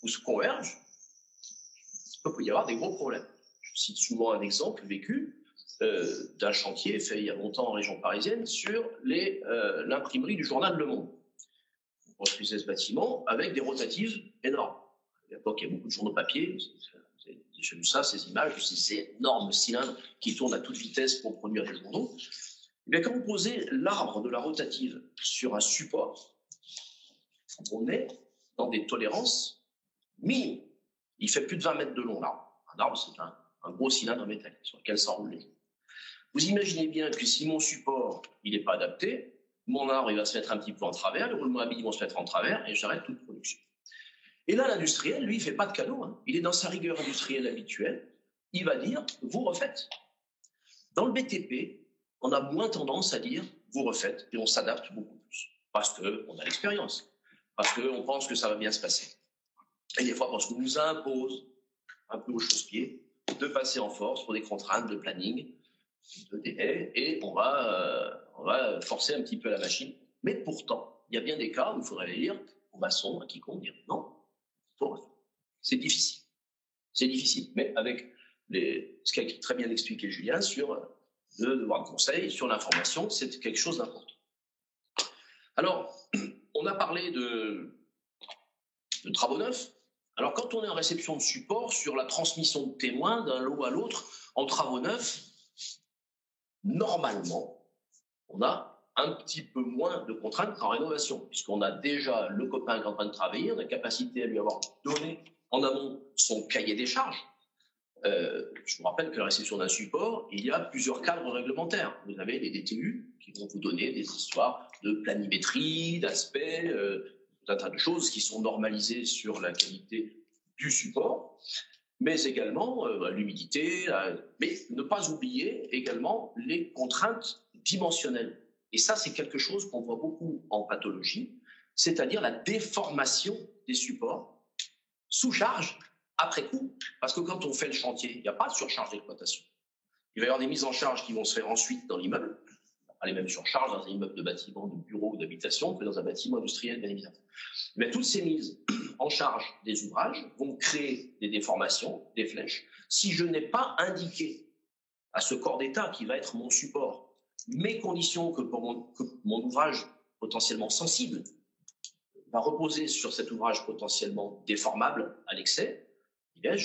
ou se convergent, il peut y avoir des gros problèmes. Je cite souvent un exemple vécu d'un chantier fait il y a longtemps en région parisienne sur l'imprimerie du journal Le Monde. On construisait ce bâtiment avec des rotatives énormes. À l'époque, il y a beaucoup de journaux papier. J'ai vu ça, ces images, ces énormes cylindres qui tournent à toute vitesse pour produire des journaux. Et bien, quand vous posez l'arbre de la rotative sur un support, on est dans des tolérances minimes. Il fait plus de 20 mètres de long, l'arbre. Un arbre, c'est un gros cylindre métallique sur lequel s'enroulent les journaux. Vous imaginez bien que si mon support il n'est pas adapté, mon arbre il va se mettre un petit peu en travers, les roulements à billes vont se mettre en travers et j'arrête toute production. Et là, l'industriel, lui, il ne fait pas de cadeau. Hein. Il est dans sa rigueur industrielle habituelle. Il va dire, vous refaites. Dans le BTP, on a moins tendance à dire, vous refaites, et on s'adapte beaucoup plus. Parce qu'on a l'expérience. Parce qu'on pense que ça va bien se passer. Et des fois, parce qu'on nous impose, un peu au chausse-pied, de passer en force pour des contraintes de planning, de délai, et on va forcer un petit peu la machine. Mais pourtant, il y a bien des cas où il faudrait dire aux maçons, à quiconque, dire non. C'est difficile. C'est difficile. Mais avec ce qu'a très bien expliqué Julien sur le devoir de conseil, sur l'information, c'est quelque chose d'important. Alors, on a parlé de travaux neufs. Alors, quand on est en réception de support sur la transmission de témoins d'un lot à l'autre en travaux neufs, normalement, on a un petit peu moins de contraintes qu'en rénovation, puisqu'on a déjà le copain qui est en train de travailler, on a capacité à lui avoir donné en amont son cahier des charges. Je vous rappelle que la réception d'un support, il y a plusieurs cadres réglementaires. Vous avez les DTU qui vont vous donner des histoires de planimétrie, d'aspect, tout un tas de choses qui sont normalisées sur la qualité du support, mais également l'humidité, mais ne pas oublier également les contraintes dimensionnelles. Et ça, c'est quelque chose qu'on voit beaucoup en pathologie, c'est-à-dire la déformation des supports sous charge après coup. Parce que quand on fait le chantier, il n'y a pas de surcharge d'exploitation. Il va y avoir des mises en charge qui vont se faire ensuite dans l'immeuble. Pas les mêmes surcharges dans un immeuble de bâtiment, de bureau ou d'habitation que dans un bâtiment industriel, bien évidemment. Mais toutes ces mises en charge des ouvrages vont créer des déformations, des flèches. Si je n'ai pas indiqué à ce corps d'État qui va être mon support mes conditions que mon ouvrage potentiellement sensible va reposer sur cet ouvrage potentiellement déformable à l'excès, eh bien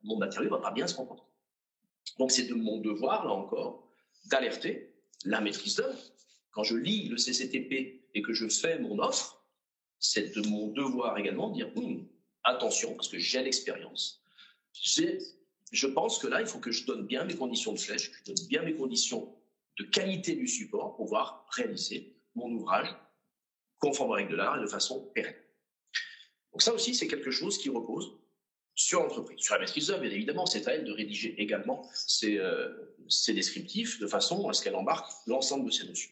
mon matériau ne va pas bien se comporter. Donc c'est de mon devoir, là encore, d'alerter la maîtrise d'œuvre. Quand je lis le CCTP et que je fais mon offre, c'est de mon devoir également de dire attention, parce que j'ai l'expérience. Je pense que là, il faut que je donne bien mes conditions de flèche, que je donne bien mes conditions de qualité du support pour pouvoir réaliser mon ouvrage conforme aux règles de l'art et de façon pérenne. Donc ça aussi, c'est quelque chose qui repose sur l'entreprise. Sur la maîtrise d'œuvre, bien évidemment, c'est à elle de rédiger également ces descriptifs de façon à ce qu'elle embarque l'ensemble de ces notions.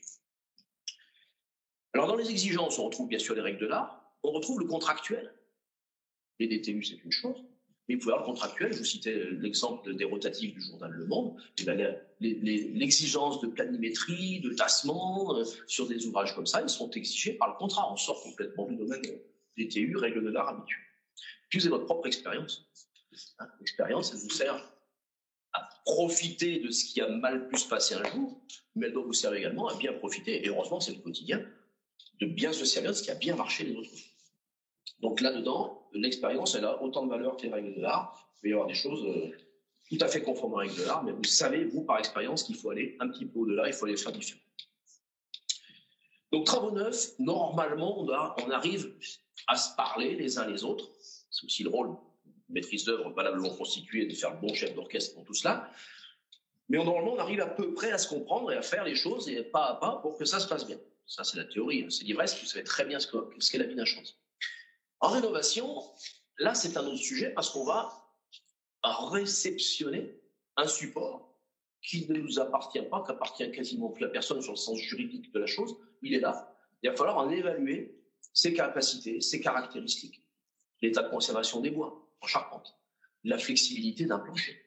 Alors dans les exigences, on retrouve bien sûr les règles de l'art, on retrouve le contractuel. Les DTU, c'est une chose, mais il faut avoir le contractuel. Je vous citais l'exemple des rotatifs du journal Le Monde. L'exigence de planimétrie, de tassement sur des ouvrages comme ça, ils sont exigés par le contrat. On sort complètement du domaine des DTU, règles de l'art habituelles. Puis vous avez votre propre expérience. L'expérience, elle vous sert à profiter de ce qui a mal pu se passer un jour, mais elle doit vous servir également à bien profiter, et heureusement c'est le quotidien, de bien se servir de ce qui a bien marché les autres fois. Donc là-dedans, l'expérience, elle a autant de valeur que les règles de l'art. Il peut y avoir des choses tout à fait conformes aux règles de l'art, mais vous savez, vous, par expérience, qu'il faut aller un petit peu au-delà, il faut aller faire différent. Donc, travaux neufs, normalement, on arrive à se parler les uns les autres. C'est aussi le rôle de maîtrise d'œuvre valablement constitué de faire le bon chef d'orchestre pour tout cela. Mais normalement, on arrive à peu près à se comprendre et à faire les choses et pas à pas pour que ça se passe bien. Ça, c'est la théorie, c'est l'ivresse, vous savez très bien ce qu'est la vie d'un chantier. En rénovation, là, c'est un autre sujet parce qu'on va réceptionner un support qui ne nous appartient pas, qu'appartient quasiment plus à personne sur le sens juridique de la chose. Il est là. Il va falloir en évaluer ses capacités, ses caractéristiques, l'état de conservation des bois en charpente, la flexibilité d'un plancher.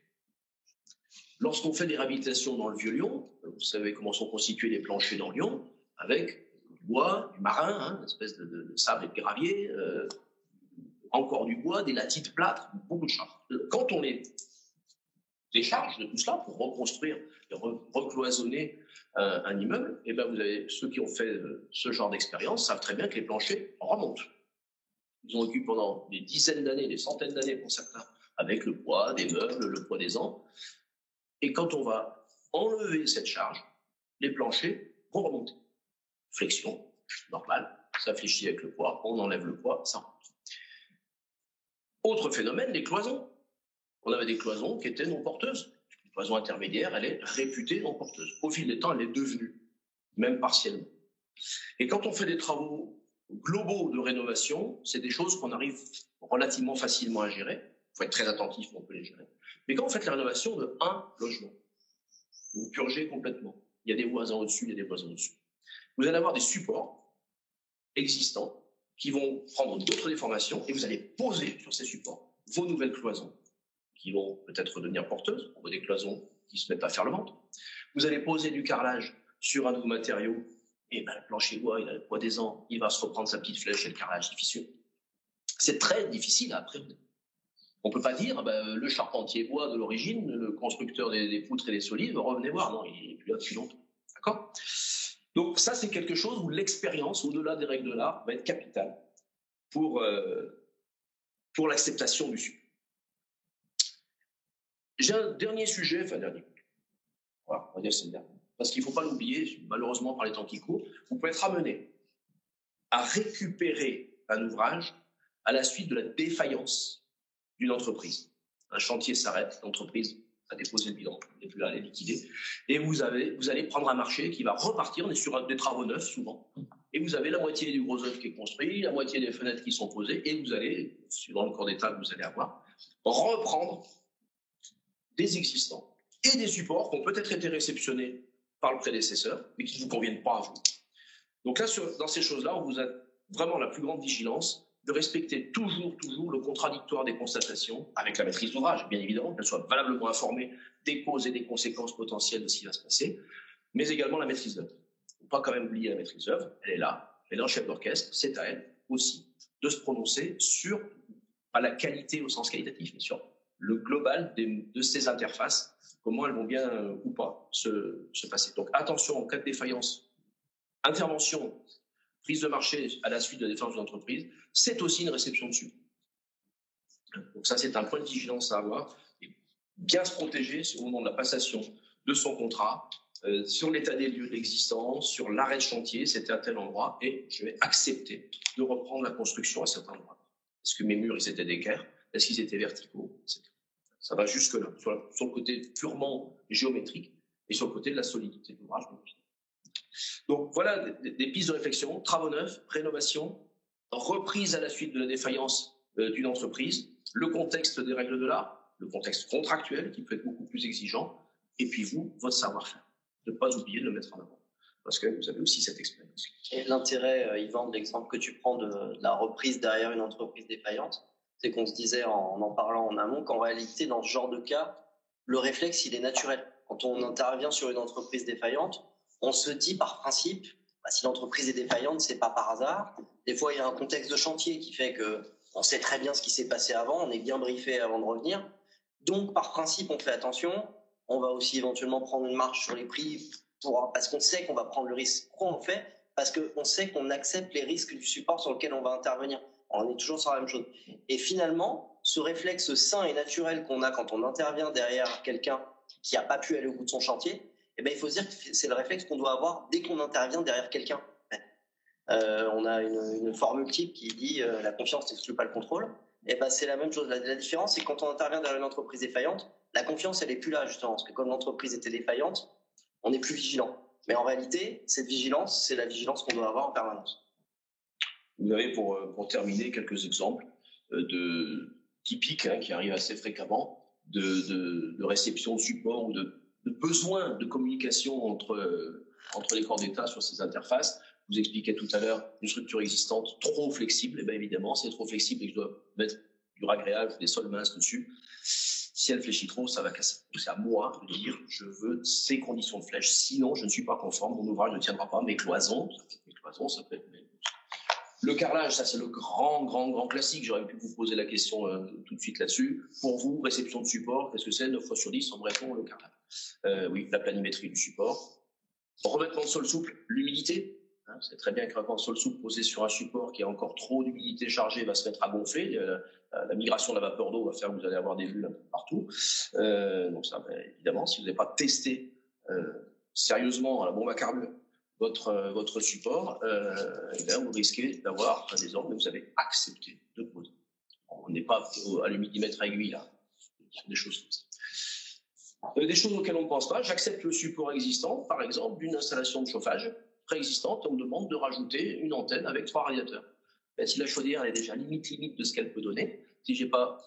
Lorsqu'on fait des réhabilitations dans le Vieux-Lyon, vous savez comment sont constitués les planchers dans Lyon, avec du bois, du marin, une espèce de sable et de gravier, encore du bois, des latites plâtres, beaucoup de charges. Quand on les décharge de tout cela pour reconstruire et recloisonner un immeuble, et ben vous avez ceux qui ont fait ce genre d'expérience savent très bien que les planchers remontent. Ils ont vécu pendant des dizaines d'années, des centaines d'années pour certains, avec le poids des meubles, le poids des ans. Et quand on va enlever cette charge, les planchers vont remonter. Flexion, normal, ça fléchit avec le poids, on enlève le poids, ça remonte. Autre phénomène, les cloisons. On avait des cloisons qui étaient non porteuses. Une cloison intermédiaire, elle est réputée non porteuse. Au fil des temps, elle est devenue, même partiellement. Et quand on fait des travaux globaux de rénovation, c'est des choses qu'on arrive relativement facilement à gérer. Il faut être très attentif, mais on peut les gérer. Mais quand vous faites la rénovation de un logement, vous purgez complètement. Il y a des voisins au-dessus, il y a des voisins au-dessus. Vous allez avoir des supports existants qui vont prendre d'autres déformations et vous allez poser sur ces supports vos nouvelles cloisons qui vont peut-être devenir porteuses, ou des cloisons qui se mettent à faire le ventre. Vous allez poser du carrelage sur un nouveau matériau, et ben, le plancher bois, il a le poids des ans, il va se reprendre sa petite flèche et le carrelage est fissure. C'est très difficile à appréhender. On ne peut pas dire, le charpentier bois de l'origine, le constructeur des poutres et des solives, revenez voir. Non, il n'est plus là depuis longtemps. D'accord ? Donc ça, c'est quelque chose où l'expérience, au-delà des règles de l'art, va être capitale pour l'acceptation du support. J'ai un dernier sujet, voilà, on va dire c'est le dernier, parce qu'il ne faut pas l'oublier, malheureusement par les temps qui courent, vous pouvez être amené à récupérer un ouvrage à la suite de la défaillance d'une entreprise. Un chantier s'arrête, l'entreprise a déposé le bilan, elle n'est plus là, elle est liquidée, et vous allez prendre un marché qui va repartir, on est sur des travaux neufs souvent, et vous avez la moitié du gros œuvre qui est construit, la moitié des fenêtres qui sont posées, et vous allez, suivant le corps d'état que vous allez avoir, reprendre des existants et des supports qui ont peut-être été réceptionnés par le prédécesseur, mais qui ne vous conviennent pas à vous. Donc là, dans ces choses-là, on vous a vraiment la plus grande vigilance de respecter toujours le contradictoire des constatations avec la maîtrise d'ouvrage, bien évidemment, qu'elle soit valablement informée des causes et des conséquences potentielles de ce qui va se passer, mais également la maîtrise d'œuvre. Il ne faut pas quand même oublier la maîtrise d'œuvre, elle est là, elle est dans le chef d'orchestre, c'est à elle aussi de se prononcer sur, pas la qualité au sens qualitatif, mais sur le global de ces interfaces, comment elles vont bien ou pas se passer. Donc attention, en cas de défaillance, intervention, prise de marché à la suite de la défaillance de l'entreprise, c'est aussi une réception de support. Donc ça, c'est un point de vigilance à avoir. Et bien se protéger au moment de la passation de son contrat, sur l'état des lieux de l'existence, sur l'arrêt de chantier, c'était à tel endroit, et je vais accepter de reprendre la construction à cet endroit. Est-ce que mes murs, ils étaient d'équerre ? Est-ce qu'ils étaient verticaux ? Ça va jusque-là, sur le côté purement géométrique et sur le côté de la solidité de l'ouvrage. Donc voilà des pistes de réflexion, travaux neufs, rénovation, reprise à la suite de la défaillance d'une entreprise, le contexte des règles de l'art, le contexte contractuel qui peut être beaucoup plus exigeant, et puis vous, votre savoir-faire. Ne pas oublier de le mettre en avant, parce que vous avez aussi cette expérience. Et l'intérêt, Yvan, de l'exemple que tu prends de la reprise derrière une entreprise défaillante, c'est qu'on se disait en parlant en amont qu'en réalité, dans ce genre de cas, le réflexe, il est naturel. Quand on intervient sur une entreprise défaillante, on se dit par principe, si l'entreprise est défaillante, c'est pas par hasard. Des fois, il y a un contexte de chantier qui fait qu'on sait très bien ce qui s'est passé avant, on est bien briefé avant de revenir. Donc, par principe, on fait attention. On va aussi éventuellement prendre une marge sur les prix parce qu'on sait qu'on va prendre le risque. Pourquoi on le fait ? parce qu'on sait qu'on accepte les risques du support sur lequel on va intervenir. On est toujours sur la même chose. Et finalement, ce réflexe sain et naturel qu'on a quand on intervient derrière quelqu'un qui n'a pas pu aller au bout de son chantier, eh ben, il faut se dire que c'est le réflexe qu'on doit avoir dès qu'on intervient derrière quelqu'un. On a une formule type qui dit la confiance n'exclut pas le contrôle. Et ben, c'est la même chose. La différence, c'est que quand on intervient derrière une entreprise défaillante, la confiance, elle n'est plus là, justement. Parce que comme l'entreprise était défaillante, on n'est plus vigilant. Mais en réalité, cette vigilance, c'est la vigilance qu'on doit avoir en permanence. Vous avez, pour terminer, quelques exemples typiques qui arrivent assez fréquemment de réception de support ou de besoin de communication entre les corps d'État sur ces interfaces. Vous expliquez tout à l'heure une structure existante trop flexible. Et bien évidemment, c'est trop flexible et que je dois mettre du ragréage, des sols minces dessus. Si elle fléchit trop, ça va casser. C'est à moi de dire je veux ces conditions de flèche. Sinon, je ne suis pas conforme. Mon ouvrage ne tiendra pas. Mes cloisons, ça peut être. Le carrelage, ça c'est le grand classique. J'aurais pu vous poser la question tout de suite là-dessus. Pour vous, réception de support, qu'est-ce que c'est? 9 fois sur 10, on me répond le carrelage. Oui, la planimétrie du support. Revêtement de sol souple, l'humidité. C'est très bien qu'un sol souple posé sur un support qui a encore trop d'humidité chargée va se mettre à gonfler. La migration de la vapeur d'eau va faire que vous allez avoir des bulles un peu partout. Donc ça, évidemment, si vous n'avez pas testé sérieusement à la bombe à carbure votre support, et bien vous risquez d'avoir un désordre que vous avez accepté de poser. On n'est pas à l'humidimètre aiguille là. Ce sont des choses comme ça. Des choses auxquelles on ne pense pas. J'accepte le support existant, par exemple, d'une installation de chauffage préexistante, on me demande de rajouter une antenne avec 3 radiateurs. Ben, si la chaudière est déjà limite de ce qu'elle peut donner, si je n'ai pas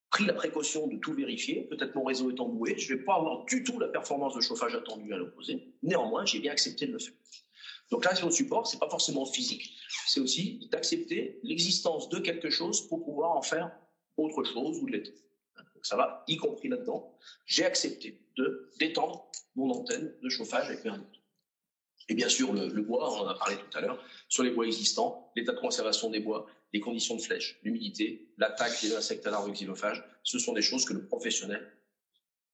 pris la précaution de tout vérifier, peut-être mon réseau étant boué, je ne vais pas avoir du tout la performance de chauffage attendue à l'opposé. Néanmoins, j'ai bien accepté de le faire. Donc la réaction de support, ce n'est pas forcément physique, c'est aussi d'accepter l'existence de quelque chose pour pouvoir en faire autre chose ou de l'étendre. Donc ça va, y compris là-dedans. J'ai accepté d'étendre mon antenne de chauffage avec mes radiateurs. Et bien sûr, le bois, on en a parlé tout à l'heure, sur les bois existants, l'état de conservation des bois, les conditions de flèche, l'humidité, l'attaque des insectes à l'arbre xylophage, ce sont des choses que le professionnel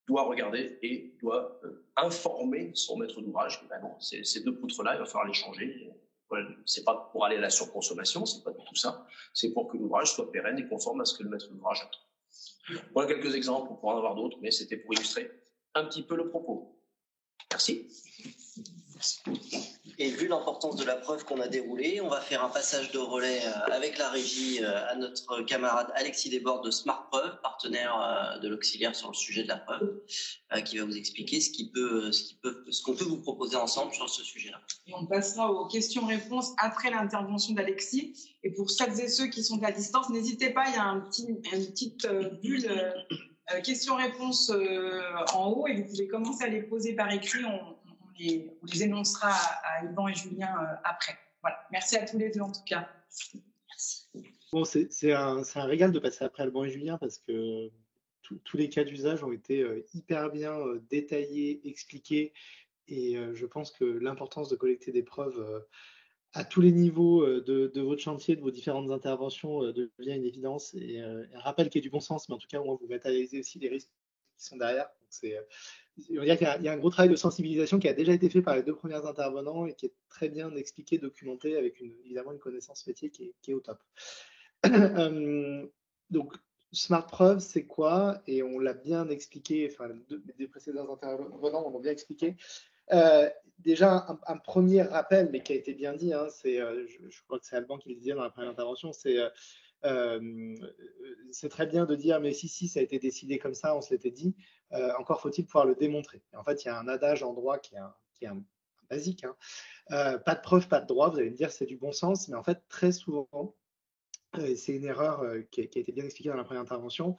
doit regarder et doit informer son maître d'ouvrage. Ben non, ces 2 poutres-là, il va falloir les changer. Voilà, c'est pas pour aller à la surconsommation, c'est pas du tout ça. C'est pour que l'ouvrage soit pérenne et conforme à ce que le maître d'ouvrage attend. Voilà quelques exemples, on pourra en avoir d'autres, mais c'était pour illustrer un petit peu le propos. Merci. Et vu l'importance de la preuve qu'on a déroulée, on va faire un passage de relais avec la régie à notre camarade Alexis Desbordes de Smart Preuve, partenaire de l'auxiliaire sur le sujet de la preuve, qui va vous expliquer ce qu'on peut vous proposer ensemble sur ce sujet-là. Et on passera aux questions-réponses après l'intervention d'Alexis. Et pour celles et ceux qui sont à distance, n'hésitez pas, il y a une petite bulle questions-réponses en haut et vous pouvez commencer à les poser par écrit. On les énoncera à Yvan et Julien après. Voilà. Merci à tous les deux en tout cas. Merci. Bon, c'est un régal de passer après Alban et Julien parce que tous les cas d'usage ont été hyper bien détaillés, expliqués et je pense que l'importance de collecter des preuves à tous les niveaux de votre chantier, de vos différentes interventions devient une évidence et un rappel qui est du bon sens, mais en tout cas, on va vous matérialiser aussi les risques qui sont derrière. Donc on va dire qu'il y a un gros travail de sensibilisation qui a déjà été fait par les 2 premiers intervenants et qui est très bien expliqué, documenté avec évidemment une connaissance métier qui est au top. Donc, Smart Preuve, c'est quoi? Et on l'a bien expliqué, enfin, les précédents intervenants l'ont bien expliqué. Déjà, un premier rappel, mais qui a été bien dit, hein, je crois que c'est Alban qui le disait dans la première intervention, c'est très bien de dire mais si ça a été décidé comme ça, on se l'était dit, encore faut-il pouvoir le démontrer. Et en fait, il y a un adage en droit qui est un basique, hein. Pas de preuve, pas de droit. Vous allez me dire c'est du bon sens, mais en fait très souvent, c'est une erreur qui a été bien expliquée dans la première intervention,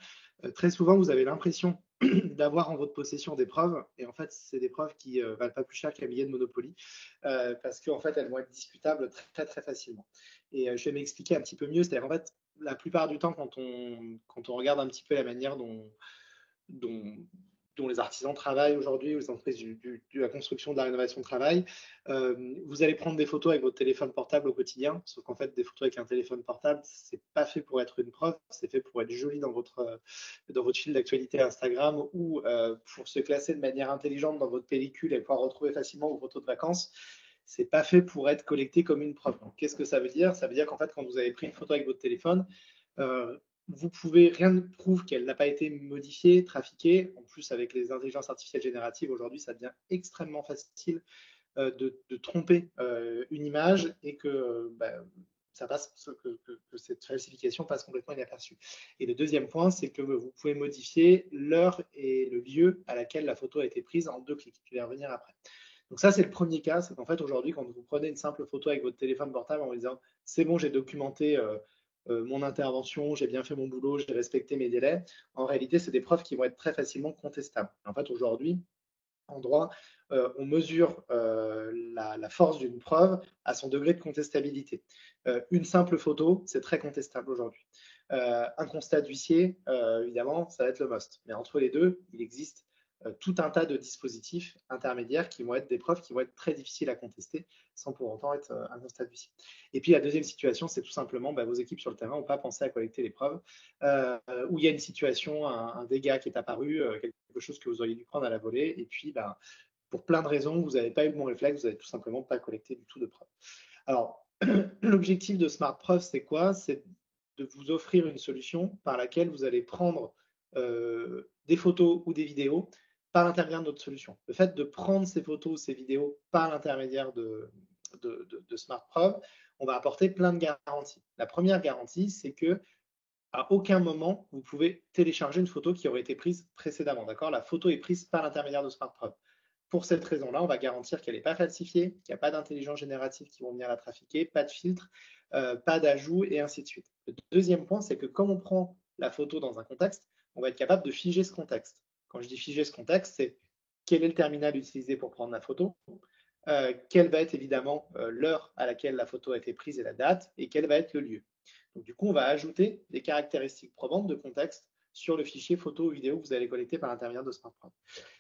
très souvent vous avez l'impression d'avoir en votre possession des preuves, et en fait c'est des preuves qui valent pas plus cher qu'un billet de Monopoly, parce qu'en fait elles vont être discutables très facilement. Et je vais m'expliquer un petit peu mieux, c'est-à-dire en fait la plupart du temps quand on regarde un petit peu la manière dont les artisans travaillent aujourd'hui, les entreprises de la construction, de la rénovation travaillent, vous allez prendre des photos avec votre téléphone portable au quotidien, sauf qu'en fait, des photos avec un téléphone portable, c'est pas fait pour être une preuve, c'est fait pour être joli dans votre fil d'actualité Instagram ou pour se classer de manière intelligente dans votre pellicule et pouvoir retrouver facilement vos photos de vacances. c'est pas fait pour être collecté comme une preuve. Qu'est-ce que ça veut dire? Ça veut dire qu'en fait, quand vous avez pris une photo avec votre téléphone, vous pouvez, rien ne prouve qu'elle n'a pas été modifiée, trafiquée. En plus, avec les intelligences artificielles génératives, aujourd'hui, ça devient extrêmement facile de tromper une image et que ça passe, que cette falsification passe complètement inaperçue. Et le deuxième point, c'est que vous pouvez modifier l'heure et le lieu à laquelle la photo a été prise en 2 clics. Je vais y revenir après. Donc ça, c'est le premier cas, c'est qu'en fait, aujourd'hui, quand vous prenez une simple photo avec votre téléphone portable en vous disant « c'est bon, j'ai documenté mon intervention, j'ai bien fait mon boulot, j'ai respecté mes délais », en réalité, c'est des preuves qui vont être très facilement contestables. En fait, aujourd'hui, en droit, on mesure la force d'une preuve à son degré de contestabilité. Une simple photo, c'est très contestable aujourd'hui. Un constat d'huissier, évidemment, ça va être le must. Mais entre les deux, il existe tout un tas de dispositifs intermédiaires qui vont être des preuves qui vont être très difficiles à contester sans pour autant être un constat d'huissier. Et puis la deuxième situation, c'est tout simplement vos équipes sur le terrain n'ont pas pensé à collecter les preuves, où il y a une situation, un dégât qui est apparu, quelque chose que vous auriez dû prendre à la volée, et puis pour plein de raisons, vous n'avez pas eu le bon réflexe, vous n'avez tout simplement pas collecté du tout de preuves. Alors, l'objectif de Smart Preuve, c'est quoi? C'est de vous offrir une solution par laquelle vous allez prendre des photos ou des vidéos par l'intermédiaire de notre solution. Le fait de prendre ces photos ou ces vidéos par l'intermédiaire de Smart Preuve, on va apporter plein de garanties. La première garantie, c'est que à aucun moment, vous pouvez télécharger une photo qui aurait été prise précédemment. D'accord? La photo est prise par l'intermédiaire de Smart Preuve. Pour cette raison-là, on va garantir qu'elle n'est pas falsifiée, qu'il n'y a pas d'intelligence générative qui vont venir la trafiquer, pas de filtre, pas d'ajout, et ainsi de suite. Le deuxième point, c'est que comme on prend la photo dans un contexte, on va être capable de figer ce contexte. Quand je dis figer ce contexte, c'est quel est le terminal utilisé pour prendre la photo, quelle va être évidemment l'heure à laquelle la photo a été prise et la date, et quel va être le lieu. Donc, du coup, on va ajouter des caractéristiques probantes de contexte sur le fichier photo ou vidéo que vous allez collecter par l'intermédiaire de Smart Preuve.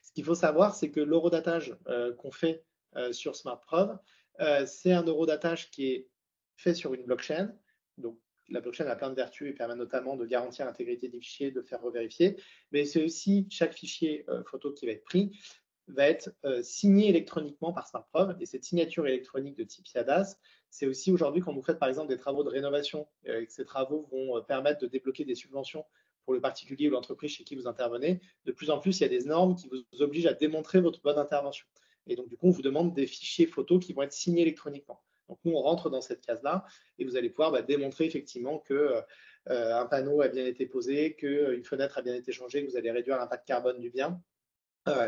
Ce qu'il faut savoir, c'est que l'eurodatage qu'on fait sur Smart Preuve, c'est un eurodatage qui est fait sur une blockchain. Donc, la blockchain a plein de vertus et permet notamment de garantir l'intégrité des fichiers, de faire revérifier. Mais c'est aussi chaque fichier photo qui va être pris va être signé électroniquement par Smart Preuve. Et cette signature électronique de type IADAS, c'est aussi aujourd'hui quand vous faites par exemple des travaux de rénovation et que ces travaux vont permettre de débloquer des subventions pour le particulier ou l'entreprise chez qui vous intervenez, de plus en plus, il y a des normes qui vous obligent à démontrer votre bonne intervention. Et donc, du coup, on vous demande des fichiers photos qui vont être signés électroniquement. Donc, nous, on rentre dans cette case-là et vous allez pouvoir démontrer effectivement que un panneau a bien été posé, qu'une fenêtre a bien été changée, que vous allez réduire l'impact carbone du bien.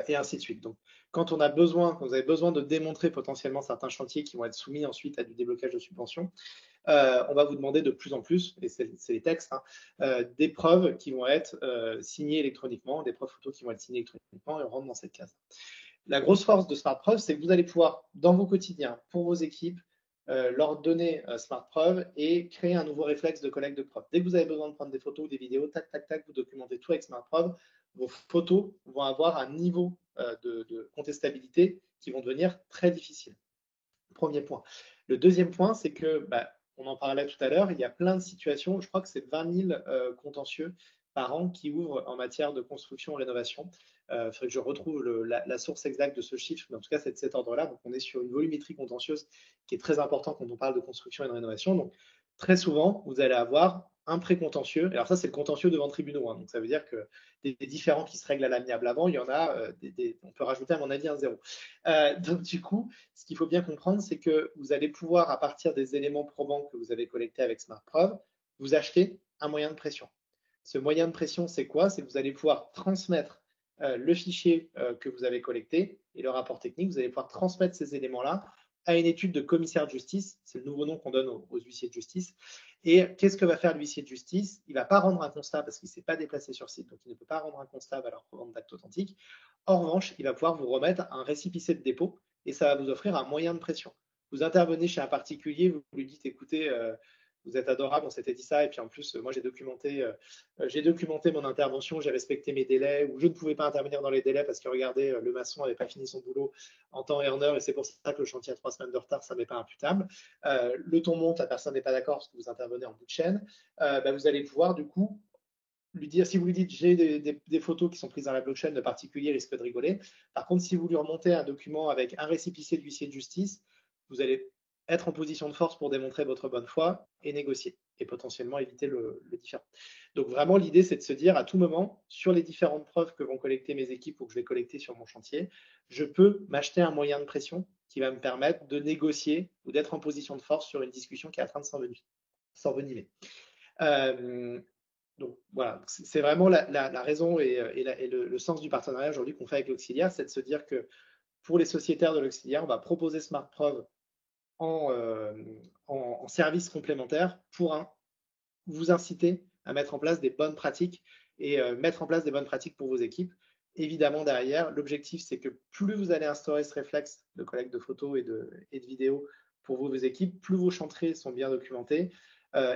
Et ainsi de suite. Donc, quand vous avez besoin de démontrer potentiellement certains chantiers qui vont être soumis ensuite à du déblocage de subventions, on va vous demander de plus en plus, et c'est les textes, des preuves qui vont être signées électroniquement, des preuves photos qui vont être signées électroniquement, et on rentre dans cette case. La grosse force de Smart Preuve, c'est que vous allez pouvoir, dans vos quotidiens, pour vos équipes, leur donner Smart Preuve et créer un nouveau réflexe de collecte de preuves. Dès que vous avez besoin de prendre des photos ou des vidéos, tac, tac, tac, vous documentez tout avec Smart Preuve. Vos photos vont avoir un niveau de contestabilité qui vont devenir très difficiles. Premier point. Le deuxième point, c'est que, on en parlait tout à l'heure, il y a plein de situations, je crois que c'est 20 000 contentieux par an qui ouvrent en matière de construction et rénovation. Il faudrait que je retrouve la source exacte de ce chiffre, mais en tout cas, c'est de cet ordre-là. Donc, on est sur une volumétrie contentieuse qui est très importante quand on parle de construction et de rénovation. Donc, très souvent, vous allez avoir un précontentieux. Alors ça, c'est le contentieux devant tribunaux. Donc, ça veut dire que des différends qui se règlent à l'amiable avant, il y en a, on peut rajouter, à mon avis, un zéro. Donc, du coup, ce qu'il faut bien comprendre, c'est que vous allez pouvoir, à partir des éléments probants que vous avez collectés avec Smart Preuve, vous acheter un moyen de pression. Ce moyen de pression, c'est quoi? C'est que vous allez pouvoir transmettre le fichier que vous avez collecté et le rapport technique. Vous allez pouvoir transmettre ces éléments-là à une étude de commissaire de justice. C'est le nouveau nom qu'on donne aux huissiers de justice. Et qu'est-ce que va faire l'huissier de justice? Il ne va pas rendre un constat parce qu'il ne s'est pas déplacé sur site, donc il ne peut pas rendre un constat à valeur probante d'acte authentique. En revanche, il va pouvoir vous remettre un récipicé de dépôt et ça va vous offrir un moyen de pression. Vous intervenez chez un particulier, vous lui dites, écoutez, vous êtes adorable, on s'était dit ça, et puis en plus, moi j'ai documenté mon intervention, j'ai respecté mes délais, ou je ne pouvais pas intervenir dans les délais parce que regardez, le maçon n'avait pas fini son boulot en temps et en heure, et c'est pour ça que le chantier a 3 semaines de retard, ça n'est pas imputable. Le ton monte, la personne n'est pas d'accord parce que vous intervenez en bout de chaîne, vous allez pouvoir du coup lui dire, si vous lui dites j'ai des photos qui sont prises dans la blockchain, le particulier risque de rigoler. Par contre, si vous lui remontez un document avec un récépissé d'huissier de justice, vous allez être en position de force pour démontrer votre bonne foi et négocier et potentiellement éviter le différend. Donc vraiment, l'idée, c'est de se dire à tout moment, sur les différentes preuves que vont collecter mes équipes ou que je vais collecter sur mon chantier, je peux m'acheter un moyen de pression qui va me permettre de négocier ou d'être en position de force sur une discussion qui est en train de s'envenimer. Donc voilà, c'est vraiment la raison et le sens du partenariat aujourd'hui qu'on fait avec l'auxiliaire, c'est de se dire que pour les sociétaires de l'auxiliaire, on va proposer SmartPreuve en service complémentaire pour vous inciter à mettre en place des bonnes pratiques et mettre en place des bonnes pratiques pour vos équipes. Évidemment, derrière, l'objectif, c'est que plus vous allez instaurer ce réflexe de collecte de photos et de vidéos pour vos équipes, plus vos chantiers sont bien documentés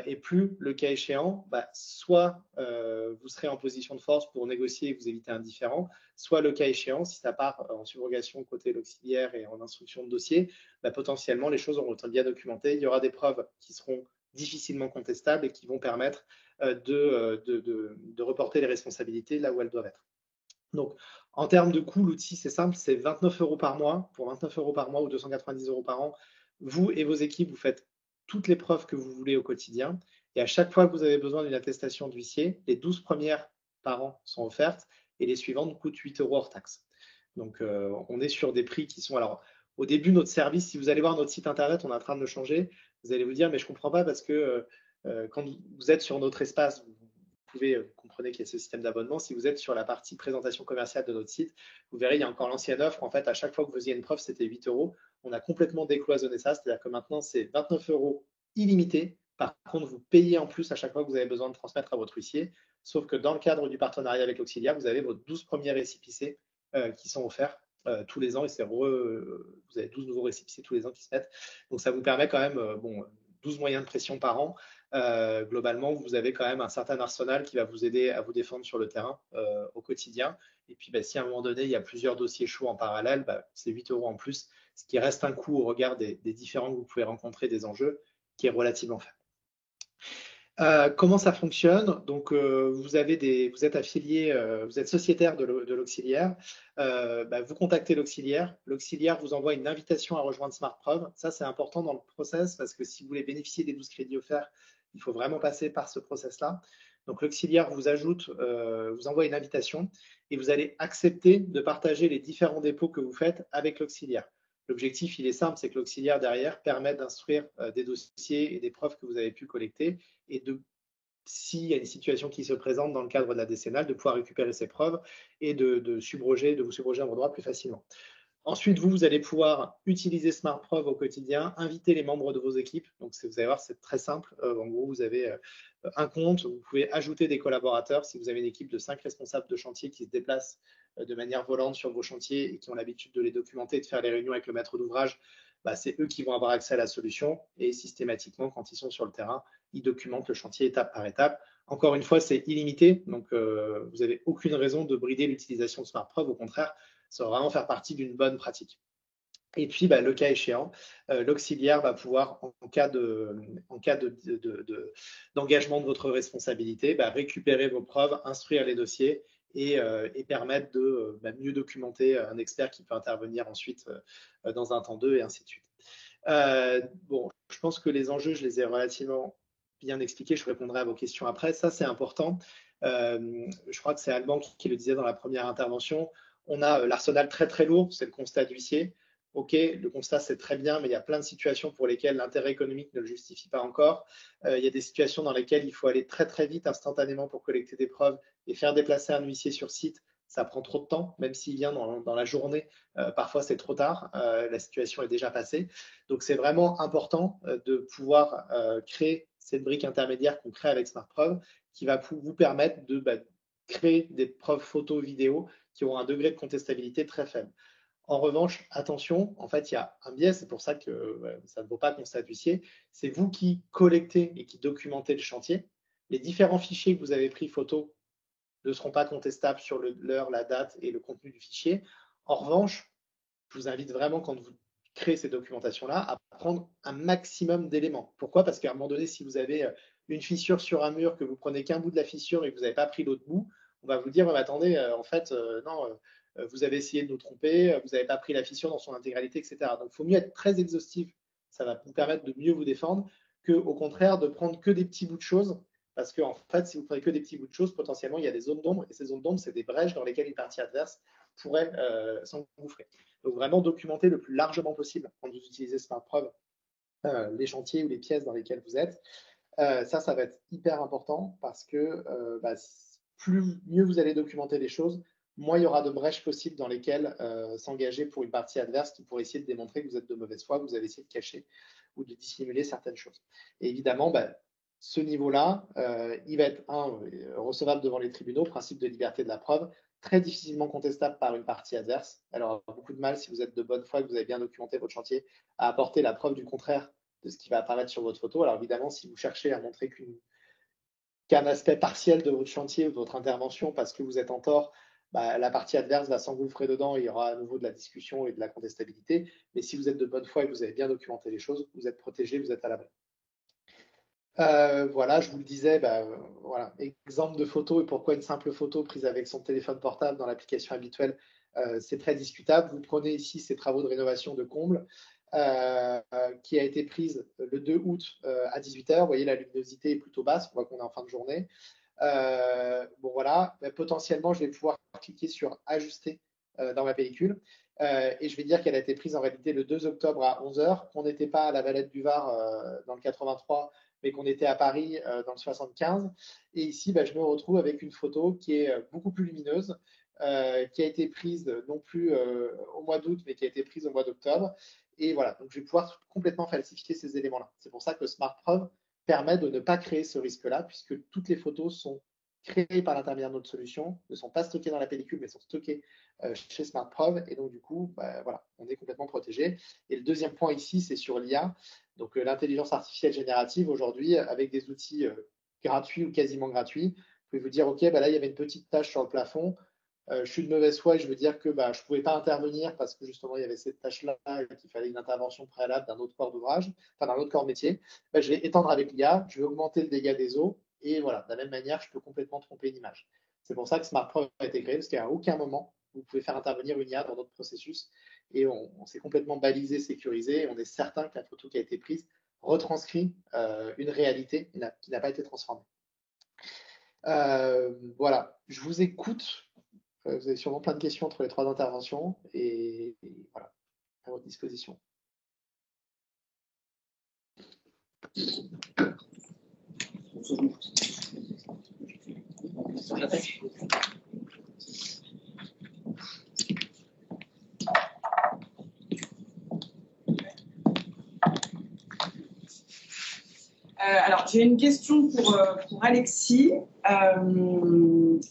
et plus, le cas échéant, soit vous serez en position de force pour négocier et vous éviter un différend, soit le cas échéant, si ça part en subrogation côté l'auxiliaire et en instruction de dossier, potentiellement les choses auront été bien documentées. Il y aura des preuves qui seront difficilement contestables et qui vont permettre de reporter les responsabilités là où elles doivent être. Donc, en termes de coût, l'outil, c'est simple, c'est 29 € par mois. Pour 29 € par mois ou 290 € par an, vous et vos équipes, vous faites toutes les preuves que vous voulez au quotidien. Et à chaque fois que vous avez besoin d'une attestation d'huissier, les 12 premières par an sont offertes et les suivantes coûtent 8 € hors taxe. Donc, on est sur des prix qui sont… Alors, au début, notre service, si vous allez voir notre site internet, on est en train de le changer. Vous allez vous dire, mais je ne comprends pas parce que quand vous êtes sur notre espace, vous comprenez qu'il y a ce système d'abonnement. Si vous êtes sur la partie présentation commerciale de notre site, vous verrez, il y a encore l'ancienne offre. En fait, à chaque fois que vous faisiez une preuve, c'était 8 €. On a complètement décloisonné ça, c'est-à-dire que maintenant, c'est 29 € illimité. Par contre, vous payez en plus à chaque fois que vous avez besoin de transmettre à votre huissier. Sauf que dans le cadre du partenariat avec l'auxiliaire, vous avez vos 12 premiers récépissés qui sont offerts tous les ans. Et vous avez 12 nouveaux récépissés tous les ans qui se mettent. Donc, ça vous permet quand même 12 moyens de pression par an. Globalement, vous avez quand même un certain arsenal qui va vous aider à vous défendre sur le terrain au quotidien. Et puis, si à un moment donné, il y a plusieurs dossiers chauds en parallèle, c'est 8 € en plus, ce qui reste un coût au regard des différents que vous pouvez rencontrer, des enjeux, qui est relativement faible. Comment ça fonctionne? Donc, vous êtes affilié, vous êtes sociétaire de l'auxiliaire. Vous contactez l'auxiliaire. L'auxiliaire vous envoie une invitation à rejoindre SmartPreuve. Ça, c'est important dans le process parce que si vous voulez bénéficier des 12 crédits offerts, il faut vraiment passer par ce process-là. Donc, l'auxiliaire vous envoie une invitation et vous allez accepter de partager les différents dépôts que vous faites avec l'auxiliaire. L'objectif, il est simple, c'est que l'auxiliaire derrière permet d'instruire des dossiers et des preuves que vous avez pu collecter et s'il y a une situation qui se présente dans le cadre de la décennale, de pouvoir récupérer ces preuves et de vous subroger à vos droits plus facilement. Ensuite, vous allez pouvoir utiliser SmartPreuve au quotidien, inviter les membres de vos équipes. Donc, vous allez voir, c'est très simple. En gros, vous avez un compte, vous pouvez ajouter des collaborateurs. Si vous avez une équipe de 5 responsables de chantier qui se déplacent de manière volante sur vos chantiers et qui ont l'habitude de les documenter et de faire les réunions avec le maître d'ouvrage, c'est eux qui vont avoir accès à la solution. Et systématiquement, quand ils sont sur le terrain, ils documentent le chantier étape par étape. Encore une fois, c'est illimité. Donc, vous n'avez aucune raison de brider l'utilisation de SmartPreuve. Au contraire, ça va vraiment faire partie d'une bonne pratique. Et puis, le cas échéant, l'auxiliaire va pouvoir, en cas d'engagement de votre responsabilité, récupérer vos preuves, instruire les dossiers et permettre de mieux documenter un expert qui peut intervenir ensuite dans un temps 2 et ainsi de suite. Je pense que les enjeux, je les ai relativement bien expliqués. Je répondrai à vos questions après. Ça, c'est important. Je crois que c'est Alban qui le disait dans la première intervention. On a l'arsenal très, très lourd, c'est le constat d'huissier. OK, le constat, c'est très bien, mais il y a plein de situations pour lesquelles l'intérêt économique ne le justifie pas encore. Il y a des situations dans lesquelles il faut aller très, très vite, instantanément pour collecter des preuves et faire déplacer un huissier sur site. Ça prend trop de temps, même s'il vient dans la journée. Parfois, c'est trop tard. La situation est déjà passée. Donc, c'est vraiment important de pouvoir créer cette brique intermédiaire qu'on crée avec SmartPreuve qui va vous permettre de créer des preuves photos, vidéos qui auront un degré de contestabilité très faible. En revanche, attention, en fait, il y a un biais, c'est pour ça que ça ne vaut pas constat d'huissier. C'est vous qui collectez et qui documentez le chantier. Les différents fichiers que vous avez pris photo ne seront pas contestables sur l'heure, la date et le contenu du fichier. En revanche, je vous invite vraiment, quand vous créez ces documentations-là, à prendre un maximum d'éléments. Pourquoi? Parce qu'à un moment donné, si vous avez une fissure sur un mur, que vous prenez qu'un bout de la fissure et que vous n'avez pas pris l'autre bout, on va vous dire, attendez, en fait, non, vous avez essayé de nous tromper, vous n'avez pas pris la fissure dans son intégralité, etc. Donc, il faut mieux être très exhaustif. Ça va vous permettre de mieux vous défendre qu'au contraire de prendre que des petits bouts de choses. Parce qu'en fait, si vous prenez que des petits bouts de choses, potentiellement, il y a des zones d'ombre. Et ces zones d'ombre, c'est des brèches dans lesquelles une partie adverse pourrait s'engouffrer. Donc, vraiment documenter le plus largement possible quand vous utilisez SmartPreuve les chantiers ou les pièces dans lesquelles vous êtes. Ça va être hyper important parce que plus mieux vous allez documenter les choses, moins il y aura de brèches possibles dans lesquelles s'engager pour une partie adverse qui pourrait essayer de démontrer que vous êtes de mauvaise foi, que vous avez essayé de cacher ou de dissimuler certaines choses. Et évidemment, ce niveau-là, il va être recevable devant les tribunaux, principe de liberté de la preuve, très difficilement contestable par une partie adverse. Alors, beaucoup de mal, si vous êtes de bonne foi, que vous avez bien documenté votre chantier, à apporter la preuve du contraire de ce qui va apparaître sur votre photo. Alors évidemment, si vous cherchez à montrer qu'un aspect partiel de votre chantier ou de votre intervention parce que vous êtes en tort, la partie adverse va s'engouffrer dedans et il y aura à nouveau de la discussion et de la contestabilité. Mais si vous êtes de bonne foi et que vous avez bien documenté les choses, vous êtes protégé, vous êtes à l'abri. Voilà, je vous le disais, voilà, exemple de photo et pourquoi une simple photo prise avec son téléphone portable dans l'application habituelle, c'est très discutable. Vous prenez ici ces travaux de rénovation de comble qui a été prise le 2 août à 18h. Vous voyez, la luminosité est plutôt basse, on voit qu'on est en fin de journée. Bon voilà, potentiellement, je vais pouvoir cliquer sur ajuster dans ma pellicule et je vais dire qu'elle a été prise en réalité le 2 octobre à 11h, qu'on n'était pas à la Valette du Var dans le 83, mais qu'on était à Paris dans le 75. Et ici, je me retrouve avec une photo qui est beaucoup plus lumineuse, qui a été prise non plus au mois d'août, mais qui a été prise au mois d'octobre. Et voilà, donc je vais pouvoir complètement falsifier ces éléments-là. C'est pour ça que SmartPreuve permet de ne pas créer ce risque-là, puisque toutes les photos sont créées par l'intermédiaire de notre solution, ne sont pas stockées dans la pellicule, mais sont stockées chez SmartPreuve. Et donc, du coup, voilà, on est complètement protégé. Et le deuxième point ici, c'est sur l'IA. Donc, l'intelligence artificielle générative, aujourd'hui, avec des outils gratuits ou quasiment gratuits, vous pouvez vous dire, OK, là, il y avait une petite tache sur le plafond. Je suis de mauvaise foi et je veux dire que je ne pouvais pas intervenir parce que justement il y avait cette tâche-là et qu'il fallait une intervention préalable d'un autre corps d'ouvrage, enfin d'un autre corps métier. Je vais étendre avec l'IA, je vais augmenter le dégât des eaux et voilà, de la même manière, je peux complètement tromper une image. C'est pour ça que SmartPreuve a été créé parce qu'à aucun moment vous pouvez faire intervenir une IA dans notre processus et on s'est complètement balisé, sécurisé et on est certain que la photo qui a été prise retranscrit une réalité qui n'a pas été transformée. Voilà, je vous écoute. Vous avez sûrement plein de questions entre les trois interventions et voilà, à votre disposition. Alors, j'ai une question pour Alexis.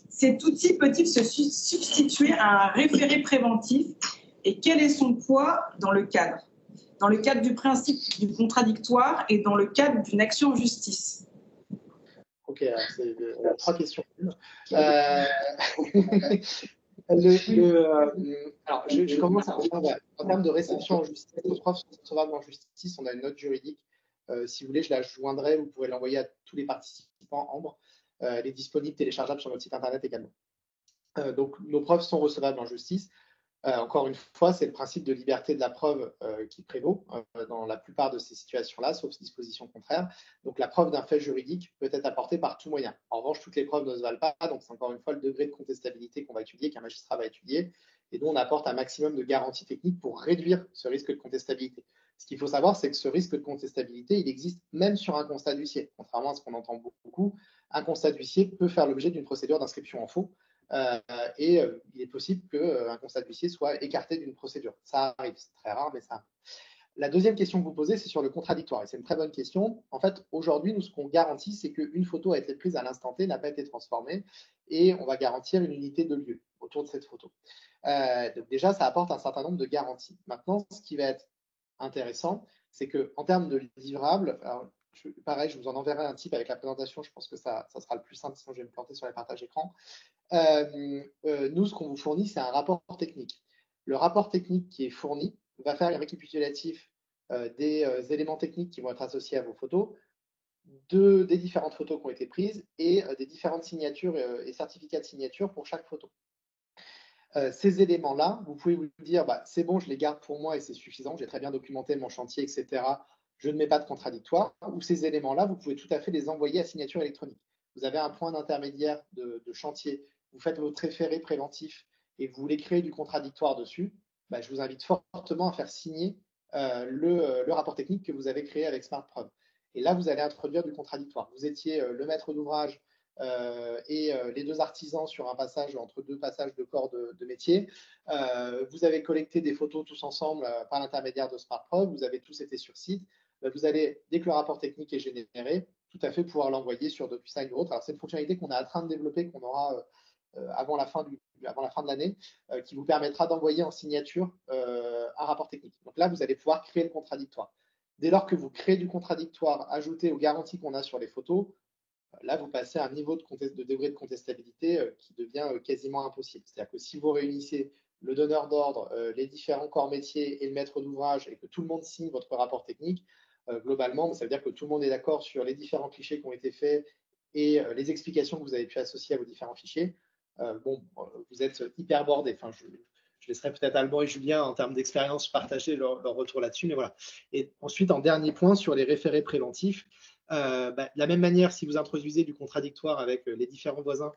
Cet outil peut-il se substituer à un référé préventif et quel est son poids dans le cadre du principe du contradictoire et dans le cadre d'une action en justice? Ok, alors c'est trois questions. Alors, je commence en termes de réception en justice. Les preuves sont recevables en justice. On a une note juridique. Si vous voulez, je la joindrai. Vous pourrez l'envoyer à tous les participants Ambre. Elle est disponible, téléchargeable sur notre site internet également. Donc, nos preuves sont recevables en justice. Encore une fois, c'est le principe de liberté de la preuve qui prévaut dans la plupart de ces situations-là, sauf disposition contraire. Donc, la preuve d'un fait juridique peut être apportée par tout moyen. En revanche, toutes les preuves ne se valent pas. Donc, c'est encore une fois le degré de contestabilité qu'on va étudier, qu'un magistrat va étudier. Et nous, on apporte un maximum de garanties techniques pour réduire ce risque de contestabilité. Ce qu'il faut savoir, c'est que ce risque de contestabilité, il existe même sur un constat d'huissier. Contrairement à ce qu'on entend beaucoup, un constat d'huissier peut faire l'objet d'une procédure d'inscription en faux. Il est possible qu'un constat d'huissier soit écarté d'une procédure. Ça arrive, c'est très rare, mais ça arrive. La deuxième question que vous posez, c'est sur le contradictoire. Et c'est une très bonne question. En fait, aujourd'hui, nous, ce qu'on garantit, c'est qu'une photo a été prise à l'instant T, n'a pas été transformée, et on va garantir une unité de lieu autour de cette photo. Donc déjà, ça apporte un certain nombre de garanties. Maintenant, ce qui va être intéressant, c'est qu'en termes de livrables, pareil, je vous en enverrai un type avec la présentation. Je pense que ça sera le plus simple, sinon je vais me planter sur les partages écran. Nous, ce qu'on vous fournit, c'est un rapport technique. Le rapport technique qui est fourni va faire un récapitulatif des éléments techniques qui vont être associés à vos photos, des différentes photos qui ont été prises et des différentes signatures et certificats de signature pour chaque photo. Ces éléments-là, vous pouvez vous dire, c'est bon, je les garde pour moi et c'est suffisant, j'ai très bien documenté mon chantier, etc. Je ne mets pas de contradictoire. Ou ces éléments-là, vous pouvez tout à fait les envoyer à signature électronique. Vous avez un point d'intermédiaire de chantier, vous faites votre référé préventif et vous voulez créer du contradictoire dessus, je vous invite fortement à faire signer le rapport technique que vous avez créé avec SmartPreuve. Et là, vous allez introduire du contradictoire. Vous étiez le maître d'ouvrage et les deux artisans sur un passage entre deux passages de corps de métier. Vous avez collecté des photos tous ensemble par l'intermédiaire de SmartPreuve. Vous avez tous été sur site. Vous allez, dès que le rapport technique est généré, tout à fait pouvoir l'envoyer sur DocuSign ou autre. Alors, c'est une fonctionnalité qu'on est en train de développer, qu'on aura avant la fin de l'année, qui vous permettra d'envoyer en signature un rapport technique. Donc là, vous allez pouvoir créer le contradictoire. Dès lors que vous créez du contradictoire ajouté aux garanties qu'on a sur les photos, là, vous passez à un niveau de degré de contestabilité qui devient quasiment impossible. C'est-à-dire que si vous réunissez le donneur d'ordre, les différents corps métiers et le maître d'ouvrage et que tout le monde signe votre rapport technique, globalement, ça veut dire que tout le monde est d'accord sur les différents clichés qui ont été faits et les explications que vous avez pu associer à vos différents fichiers. Vous êtes hyper bordé. Enfin, je laisserai peut-être Alban et Julien, en termes d'expérience, partager leur retour là-dessus. Mais voilà. Et ensuite, en dernier point, sur les référés préventifs, de la même manière, si vous introduisez du contradictoire avec les différents voisins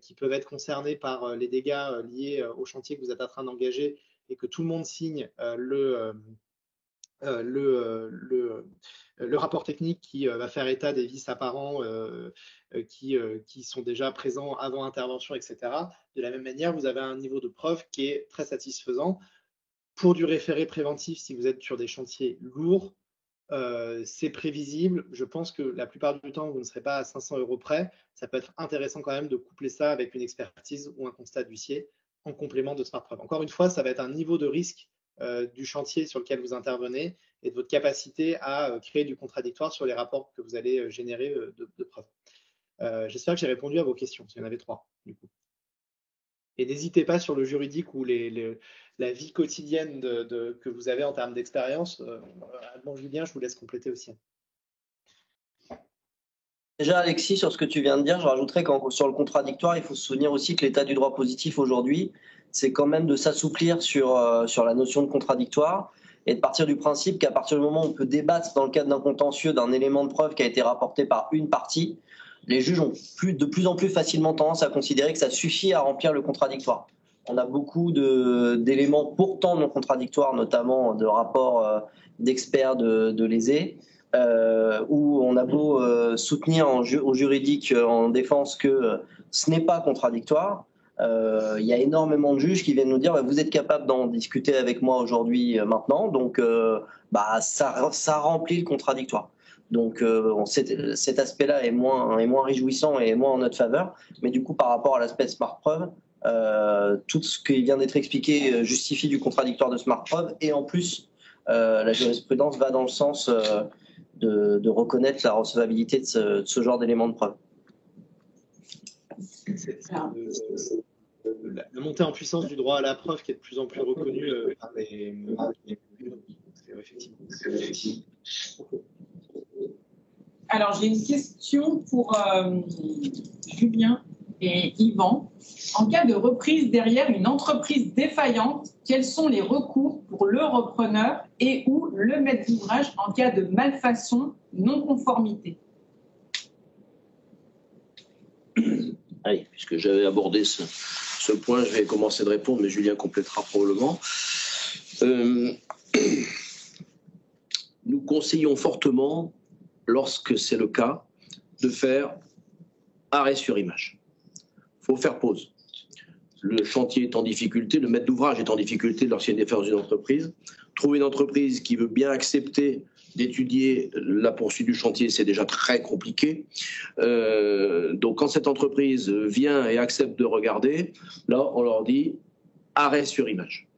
qui peuvent être concernés par les dégâts liés au chantier que vous êtes en train d'engager et que tout le monde signe le rapport technique qui va faire état des vices apparents qui sont déjà présents avant intervention, etc. De la même manière, vous avez un niveau de preuve qui est très satisfaisant. Pour du référé préventif, si vous êtes sur des chantiers lourds, c'est prévisible. Je pense que la plupart du temps, vous ne serez pas à 500 € près. Ça peut être intéressant quand même de coupler ça avec une expertise ou un constat d'huissier en complément de SmartPreuve. Encore une fois, ça va être un niveau de risque du chantier sur lequel vous intervenez et de votre capacité à créer du contradictoire sur les rapports que vous allez générer de preuves. J'espère que j'ai répondu à vos questions. Il y en avait 3, du coup. Et n'hésitez pas sur le juridique ou la vie quotidienne que vous avez en termes d'expérience. Alban, Julien, je vous laisse compléter aussi. Déjà, Alexis, sur ce que tu viens de dire, je rajouterais que sur le contradictoire, il faut se souvenir aussi que l'état du droit positif aujourd'hui, c'est quand même de s'assouplir sur la notion de contradictoire et de partir du principe qu'à partir du moment où on peut débattre dans le cadre d'un contentieux d'un élément de preuve qui a été rapporté par une partie, les juges ont de plus en plus facilement tendance à considérer que ça suffit à remplir le contradictoire. On a beaucoup d'éléments pourtant non contradictoires, notamment de rapports d'experts de l'ESE, où on a beau soutenir au juridique en défense que ce n'est pas contradictoire. Il y a énormément de juges qui viennent nous dire vous êtes capable d'en discuter avec moi aujourd'hui maintenant, donc ça remplit le contradictoire. Donc cet aspect-là est moins réjouissant et moins en notre faveur, mais du coup par rapport à l'aspect de SmartPreuve, tout ce qui vient d'être expliqué justifie du contradictoire de SmartPreuve et en plus la jurisprudence va dans le sens de reconnaître la recevabilité de ce genre d'éléments de preuve. La montée en puissance du droit à la preuve qui est de plus en plus reconnue par les effectivement. Alors, j'ai une question pour Julien et Yvan. En cas de reprise derrière une entreprise défaillante, quels sont les recours pour le repreneur et ou le maître d'ouvrage en cas de malfaçon, non-conformité? Allez, puisque j'avais abordé ce point, je vais commencer de répondre, mais Julien complétera probablement. Nous conseillons fortement, lorsque c'est le cas, de faire arrêt sur image. Il faut faire pause. Le chantier est en difficulté, le maître d'ouvrage est en difficulté lorsqu'il y a une défaillance d'une entreprise. Trouver une entreprise qui veut bien accepter d'étudier la poursuite du chantier, c'est déjà très compliqué. Donc quand cette entreprise vient et accepte de regarder, là on leur dit arrêt sur image.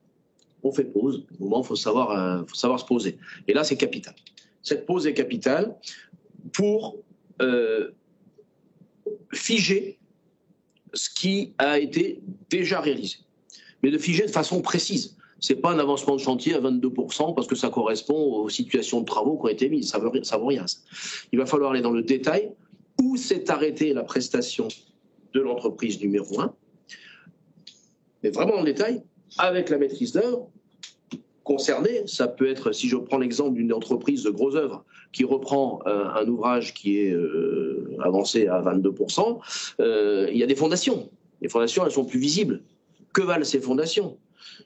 On fait pause, au moment il faut savoir se poser. Et là c'est capital. Cette pause est capitale pour figer ce qui a été déjà réalisé, mais de figer de façon précise. Ce n'est pas un avancement de chantier à 22% parce que ça correspond aux situations de travaux qui ont été mises. Ça vaut rien. Il va falloir aller dans le détail. Où s'est arrêtée la prestation de l'entreprise numéro 1 ? mais vraiment dans le détail, avec la maîtrise d'œuvre concernée. Ça peut être, si je prends l'exemple d'une entreprise de gros œuvres qui reprend un ouvrage qui est avancé à 22%, il y a des fondations. Les fondations, elles sont plus visibles. Que valent ces fondations ?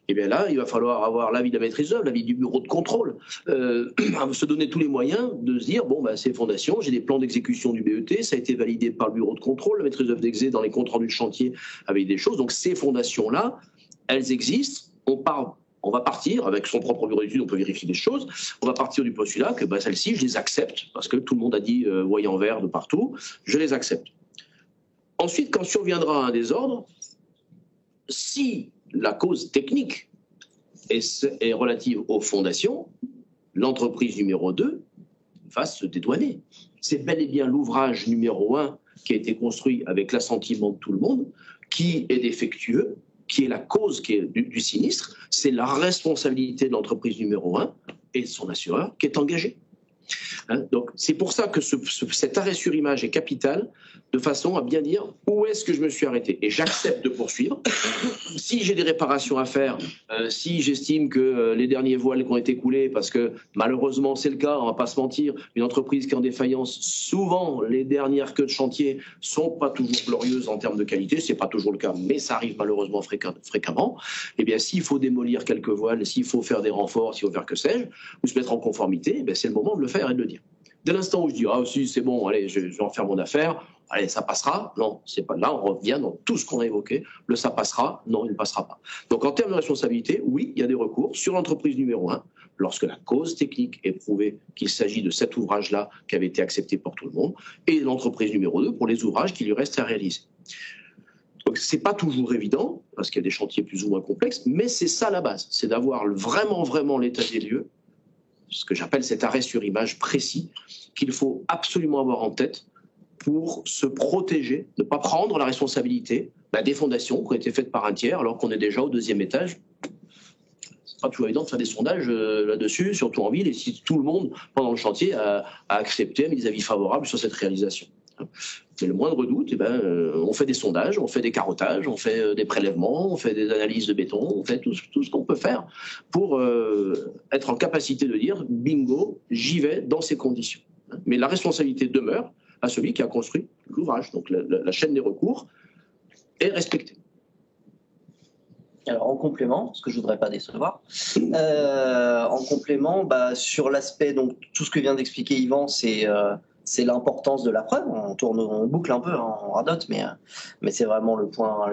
Eh bien là, il va falloir avoir l'avis de la maîtrise d'œuvre, l'avis du bureau de contrôle, se donner tous les moyens de se dire, bon, bah, ces fondations, j'ai des plans d'exécution du BET, ça a été validé par le bureau de contrôle, la maîtrise d'œuvre d'exé dans les comptes rendus de chantier avec des choses. Donc ces fondations-là, elles existent, on va partir, avec son propre bureau d'études, on peut vérifier des choses, on va partir du postulat que bah, celles-ci, je les accepte, parce que tout le monde a dit voyant vert de partout, je les accepte. Ensuite, quand surviendra un désordre, si la cause technique est relative aux fondations, l'entreprise numéro 2 va se dédouaner. C'est bel et bien l'ouvrage numéro 1 qui a été construit avec l'assentiment de tout le monde, qui est défectueux, qui est la cause du sinistre. C'est la responsabilité de l'entreprise numéro 1 et de son assureur qui est engagé. Donc c'est pour ça que cet arrêt sur image est capital, de façon à bien dire où est-ce que je me suis arrêté. Et j'accepte de poursuivre. Si j'ai des réparations à faire, si j'estime que les derniers voiles qui ont été coulés, parce que malheureusement c'est le cas, on ne va pas se mentir, une entreprise qui est en défaillance, souvent les dernières queues de chantier ne sont pas toujours glorieuses en termes de qualité, ce n'est pas toujours le cas, mais ça arrive malheureusement fréquemment. Eh bien s'il faut démolir quelques voiles, s'il faut faire des renforts, s'il faut faire que sais-je, ou se mettre en conformité, eh c'est le moment de le faire et de le dire. Dès l'instant où je dis « Ah si, c'est bon, allez, je vais en faire mon affaire », allez, ça passera. Non, c'est pas là. On revient dans tout ce qu'on a évoqué. Le ça passera. Non, il ne passera pas. Donc, en termes de responsabilité, oui, il y a des recours sur l'entreprise numéro 1 lorsque la cause technique est prouvée qu'il s'agit de cet ouvrage-là qui avait été accepté par tout le monde, et l'entreprise numéro 2 pour les ouvrages qui lui restent à réaliser. Donc, c'est pas toujours évident parce qu'il y a des chantiers plus ou moins complexes, mais c'est ça la base. C'est d'avoir vraiment l'état des lieux, ce que j'appelle cet arrêt sur image précis qu'il faut absolument avoir en tête pour se protéger, ne pas prendre la responsabilité des fondations qui ont été faites par un tiers alors qu'on est déjà au 2e étage. C'est pas toujours évident de faire des sondages là-dessus, surtout en ville, et si tout le monde, pendant le chantier, a accepté, a mis des avis favorables sur cette réalisation. Mais le moindre doute, on fait des sondages, on fait des carottages, on fait des prélèvements, on fait des analyses de béton, on fait tout ce qu'on peut faire pour être en capacité de dire « bingo, j'y vais dans ces conditions ». Mais la responsabilité demeure à celui qui a construit l'ouvrage. Donc la chaîne des recours est respectée. Alors en complément, parce que je ne voudrais pas décevoir, en complément, sur l'aspect, donc tout ce que vient d'expliquer Yvan, c'est l'importance de la preuve. On boucle un peu, on radote, mais c'est vraiment le point,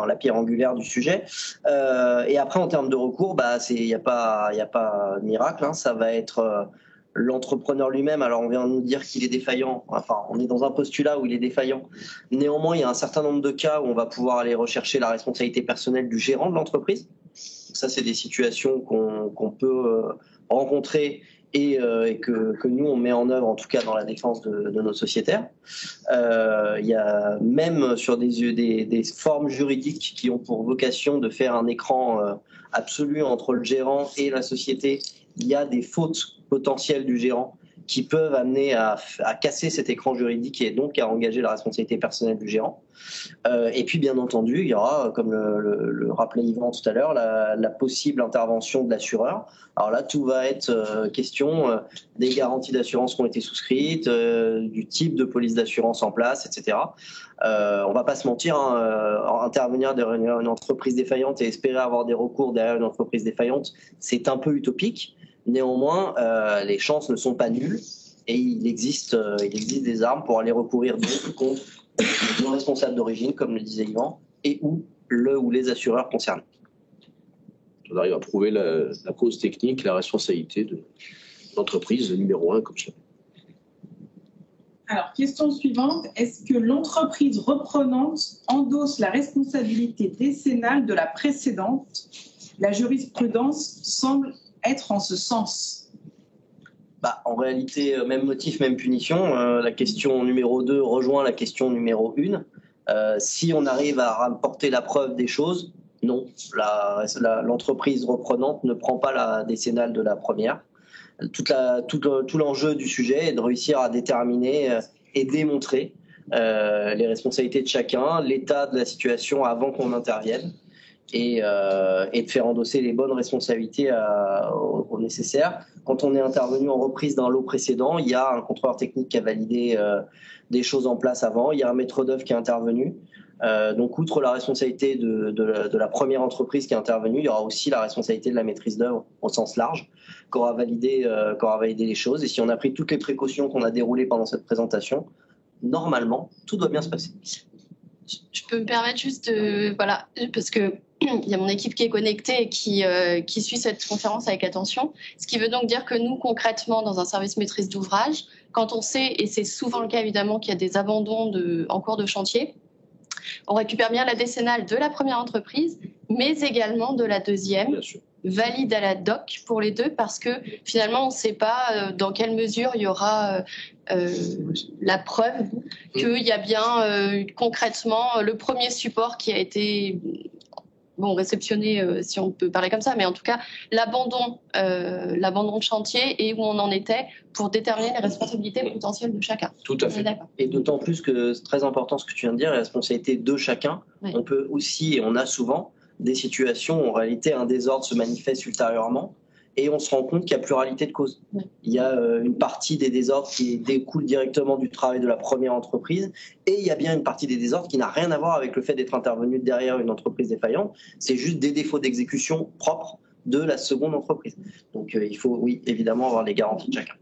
la pierre angulaire du sujet. Et après, en termes de recours, il n'y a pas de miracle. Ça va être l'entrepreneur lui-même. Alors, on vient de nous dire qu'il est défaillant. Enfin, on est dans un postulat où il est défaillant. Néanmoins, il y a un certain nombre de cas où on va pouvoir aller rechercher la responsabilité personnelle du gérant de l'entreprise. Ça, c'est des situations qu'on peut rencontrer et que nous, on met en œuvre, en tout cas dans la défense de nos sociétaires. Il y a même sur des formes juridiques qui ont pour vocation de faire un écran absolu entre le gérant et la société, il y a des fautes potentielles du gérant qui peuvent amener à casser cet écran juridique et donc à engager la responsabilité personnelle du gérant. Et puis, bien entendu, il y aura, comme le rappelait Yvan tout à l'heure, la possible intervention de l'assureur. Alors là, tout va être question des garanties d'assurance qui ont été souscrites, du type de police d'assurance en place, etc. On va pas se mentir, intervenir derrière une entreprise défaillante et espérer avoir des recours derrière une entreprise défaillante, c'est un peu utopique. Néanmoins, les chances ne sont pas nulles et il existe des armes pour aller recourir donc contre le responsable d'origine, comme le disait Yvan, et ou les assureurs concernés. On arrive à prouver la cause technique, la responsabilité de l'entreprise numéro 1 comme ça. Alors, question suivante. Est-ce que l'entreprise reprenante endosse la responsabilité décennale de la précédente? La jurisprudence semble être en ce sens. En réalité, même motif, même punition. La question numéro 2 rejoint la question numéro 1. Si on arrive à rapporter la preuve des choses, non. L'entreprise reprenante ne prend pas la décennale de la première. Tout l'enjeu du sujet est de réussir à déterminer et démontrer les responsabilités de chacun, l'état de la situation avant qu'on intervienne, et de faire endosser les bonnes responsabilités au nécessaire. Quand on est intervenu en reprise d'un lot précédent, il y a un contrôleur technique qui a validé des choses en place avant, il y a un maître d'œuvre qui est intervenu. Donc, outre la responsabilité de la première entreprise qui est intervenue, il y aura aussi la responsabilité de la maîtrise d'œuvre au sens large, qui aura validé les choses. Et si on a pris toutes les précautions qu'on a déroulées pendant cette présentation, normalement, tout doit bien se passer. Je peux me permettre juste voilà, parce que il y a mon équipe qui est connectée et qui suit cette conférence avec attention. Ce qui veut donc dire que nous, concrètement, dans un service maîtrise d'ouvrage, quand on sait, et c'est souvent le cas évidemment, qu'il y a des abandons en cours de chantier, on récupère bien la décennale de la première entreprise, mais également de la deuxième, valide à la DOC pour les deux, parce que finalement, on ne sait pas dans quelle mesure il y aura la preuve qu'il y a bien concrètement le premier support qui a été réceptionné, si on peut parler comme ça, mais en tout cas l'abandon de chantier et où on en était pour déterminer les responsabilités potentielles de chacun. Tout à fait. Et d'autant plus que c'est très important ce que tu viens de dire, les responsabilités de chacun. Oui. On peut aussi, et on a souvent, des situations où en réalité un désordre se manifeste ultérieurement et on se rend compte qu'il y a pluralité de causes. Oui. Il y a une partie des désordres qui découle directement du travail de la première entreprise et il y a bien une partie des désordres qui n'a rien à voir avec le fait d'être intervenu derrière une entreprise défaillante. C'est juste des défauts d'exécution propres de la seconde entreprise. Donc il faut, oui, évidemment avoir les garanties de chacun.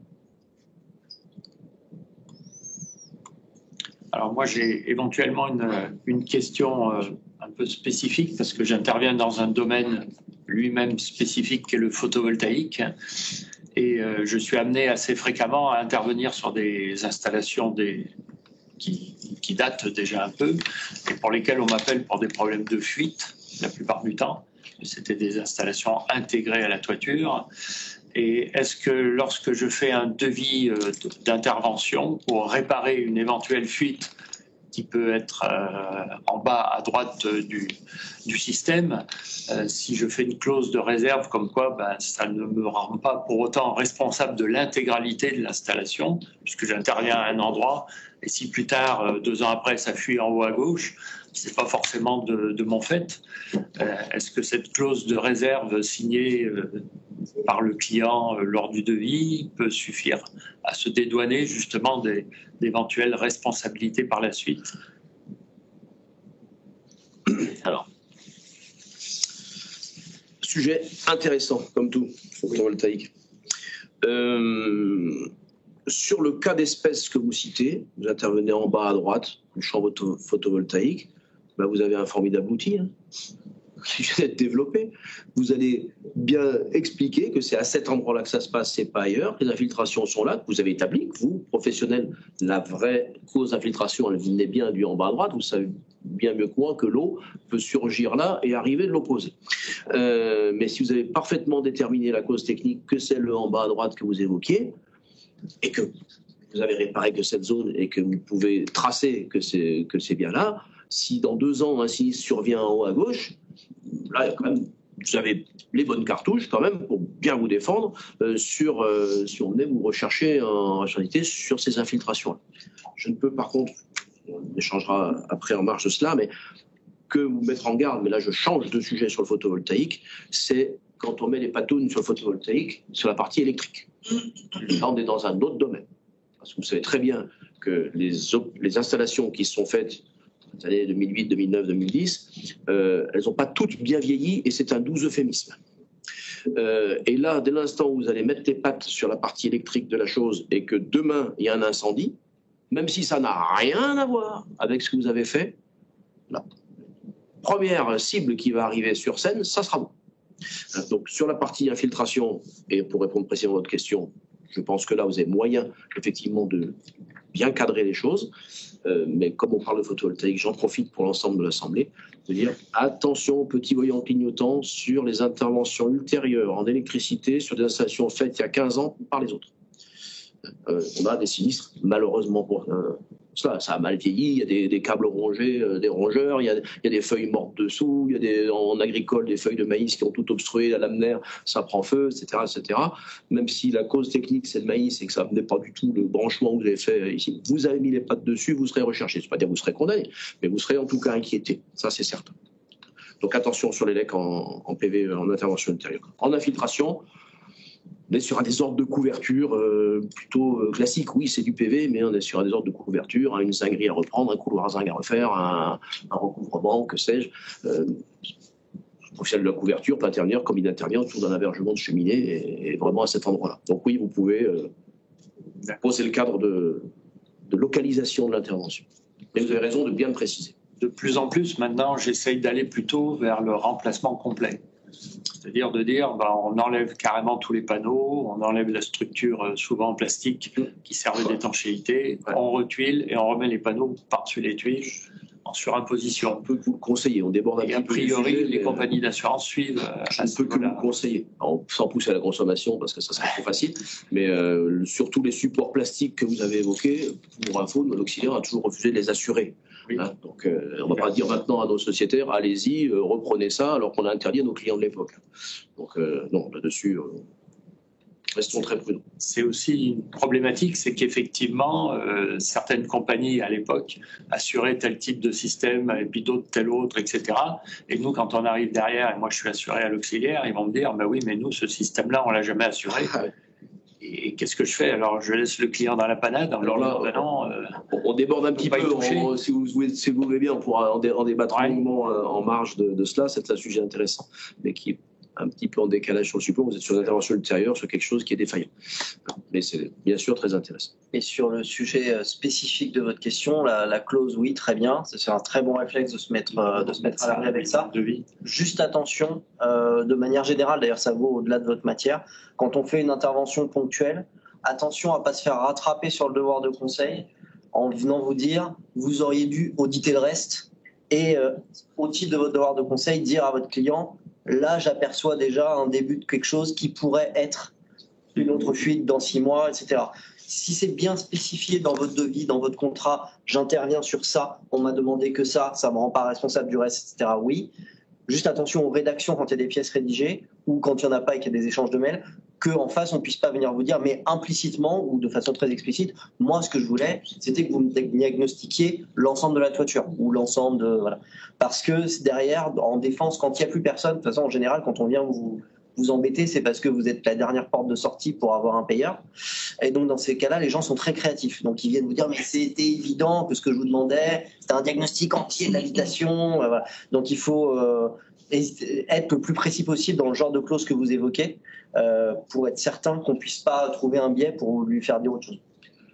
Alors moi, j'ai éventuellement une question un peu spécifique parce que j'interviens dans un domaine lui-même spécifique qui est le photovoltaïque et je suis amené assez fréquemment à intervenir sur des installations qui datent déjà un peu et pour lesquelles on m'appelle pour des problèmes de fuite la plupart du temps. C'était des installations intégrées à la toiture. Et est-ce que lorsque je fais un devis d'intervention pour réparer une éventuelle fuite qui peut être en bas à droite du système, si je fais une clause de réserve comme quoi ça ne me rend pas pour autant responsable de l'intégralité de l'installation, puisque j'interviens à un endroit, et si plus tard, 2 ans après, ça fuit en haut à gauche, c'est pas forcément de mon fait. Est-ce que cette clause de réserve signée par le client lors du devis peut suffire à se dédouaner justement d'éventuelles responsabilités par la suite? Alors, sujet intéressant comme tout photovoltaïque. Sur le cas d'espèce que vous citez, vous intervenez en bas à droite, une chambre photovoltaïque, vous avez un formidable outil qui vient d'être développé. Vous allez bien expliquer que c'est à cet endroit-là que ça se passe, c'est pas ailleurs. Les infiltrations sont là, que vous avez établi, que vous, professionnels, la vraie cause d'infiltration, elle venait bien du en bas à droite. Vous savez bien mieux que moi que l'eau peut surgir là et arriver de l'opposé. Mais si vous avez parfaitement déterminé la cause technique, que c'est le en bas à droite que vous évoquiez, et que vous avez réparé que cette zone et que vous pouvez tracer que c'est bien là, si dans 2 ans un sinistre survient en haut à gauche, là quand même vous avez les bonnes cartouches quand même pour bien vous défendre si on venait vous rechercher en rationalité sur ces infiltrations. Je ne peux par contre, on échangera après en marge de cela, mais que vous mettre en garde, mais là je change de sujet sur le photovoltaïque, c'est quand on met les patounes sur le photovoltaïque, sur la partie électrique. Là on est dans un autre domaine. Parce que vous savez très bien que les installations qui sont faites dans les années 2008, 2009, 2010, elles n'ont pas toutes bien vieilli et c'est un doux euphémisme. Et là, dès l'instant où vous allez mettre les pattes sur la partie électrique de la chose et que demain il y a un incendie, même si ça n'a rien à voir avec ce que vous avez fait, la première cible qui va arriver sur scène, ça sera vous. Donc sur la partie infiltration, et pour répondre précisément à votre question, je pense que là, vous avez moyen, effectivement, de bien cadrer les choses. Mais comme on parle de photovoltaïque, j'en profite pour l'ensemble de l'Assemblée de dire attention aux petits voyants clignotants sur les interventions ultérieures en électricité sur des installations faites il y a 15 ans par les autres. on a des sinistres, malheureusement pour cela. Ça a mal vieilli, il y a des câbles rongés, des rongeurs, il y a des feuilles mortes dessous, il y a en agricole des feuilles de maïs qui ont tout obstrué, la laminaire, ça prend feu, etc., etc. Même si la cause technique c'est le maïs et que ça ne venait pas du tout le branchement que vous avez fait ici, vous avez mis les pattes dessus, vous serez recherché. C'est pas dire que vous serez condamné, mais vous serez en tout cas inquiété, ça c'est certain. Donc attention sur les lecs en PV, en intervention ultérieure. En infiltration, on est sur des ordres de couverture plutôt classiques. Oui, c'est du PV, mais on est sur des ordres de couverture, une zinguerie à reprendre, un couloir à zinc à refaire, un recouvrement, que sais-je. Le professionnel de la couverture peut intervenir comme il intervient autour d'un hébergement de cheminée et vraiment à cet endroit-là. Donc oui, vous pouvez poser le cadre de localisation de l'intervention. Et vous avez raison de bien le préciser. De plus en plus, maintenant, j'essaye d'aller plutôt vers le remplacement complet. C'est-à-dire de dire, on enlève carrément tous les panneaux, on enlève la structure souvent en plastique qui servait d'étanchéité, on retuile et on remet les panneaux par-dessus les tuiles en surimposition. On peut vous le conseiller, on déborde un petit peu. Et a priori, les compagnies d'assurance suivent. Je ne peux que vous le conseiller, sans pousser à la consommation parce que ça serait trop facile, mais surtout les supports plastiques que vous avez évoqués, pour info, l'auxiliaire a toujours refusé de les assurer. Oui. Hein, donc, on ne va pas dire maintenant à nos sociétaires, allez-y, reprenez ça, alors qu'on a interdit à nos clients de l'époque. Donc, non, là-dessus, restons très prudents. C'est aussi une problématique, c'est qu'effectivement, certaines compagnies à l'époque assuraient tel type de système, et puis d'autres tel autre, etc. Et nous, quand on arrive derrière, et moi je suis assuré à l'auxiliaire, ils vont me dire, oui, mais nous, ce système-là, on ne l'a jamais assuré. Et qu'est-ce que je fais? Alors, je laisse le client dans la panade. Alors là, on déborde un petit peu. Si vous voulez bien, on pourra en débattre en marge de cela. C'est un sujet intéressant, mais qui est un petit peu en décalage sur le support. Vous êtes sur l'intervention ultérieure, sur quelque chose qui est défaillant. Mais c'est bien sûr très intéressant. Et sur le sujet spécifique de votre question, la clause, oui, très bien. C'est un très bon réflexe de se mettre à l'abri avec ça. Juste attention, de manière générale, d'ailleurs ça vaut au-delà de votre matière, quand on fait une intervention ponctuelle, attention à ne pas se faire rattraper sur le devoir de conseil en venant vous dire vous auriez dû auditer le reste et au titre de votre devoir de conseil dire à votre client là j'aperçois déjà un début de quelque chose qui pourrait être une autre fuite dans 6 mois, etc. Si c'est bien spécifié dans votre devis, dans votre contrat, j'interviens sur ça, on m'a demandé que ça ne me rend pas responsable du reste, etc. Oui. Juste attention aux rédactions quand il y a des pièces rédigées ou quand il n'y en a pas et qu'il y a des échanges de mails, qu'en face, on ne puisse pas venir vous dire, mais implicitement ou de façon très explicite, moi, ce que je voulais, c'était que vous me diagnostiquiez l'ensemble de la toiture ou l'ensemble de... Voilà. Parce que derrière, en défense, quand il n'y a plus personne, de toute façon, en général, quand on vient vous embêter, c'est parce que vous êtes la dernière porte de sortie pour avoir un payeur. Et donc, dans ces cas-là, les gens sont très créatifs. Donc, ils viennent vous dire, mais c'était évident que ce que je vous demandais, c'était un diagnostic entier de l'habitation. Voilà. Donc, il faut être le plus précis possible dans le genre de clause que vous évoquez pour être certain qu'on ne puisse pas trouver un biais pour lui faire dire autre chose.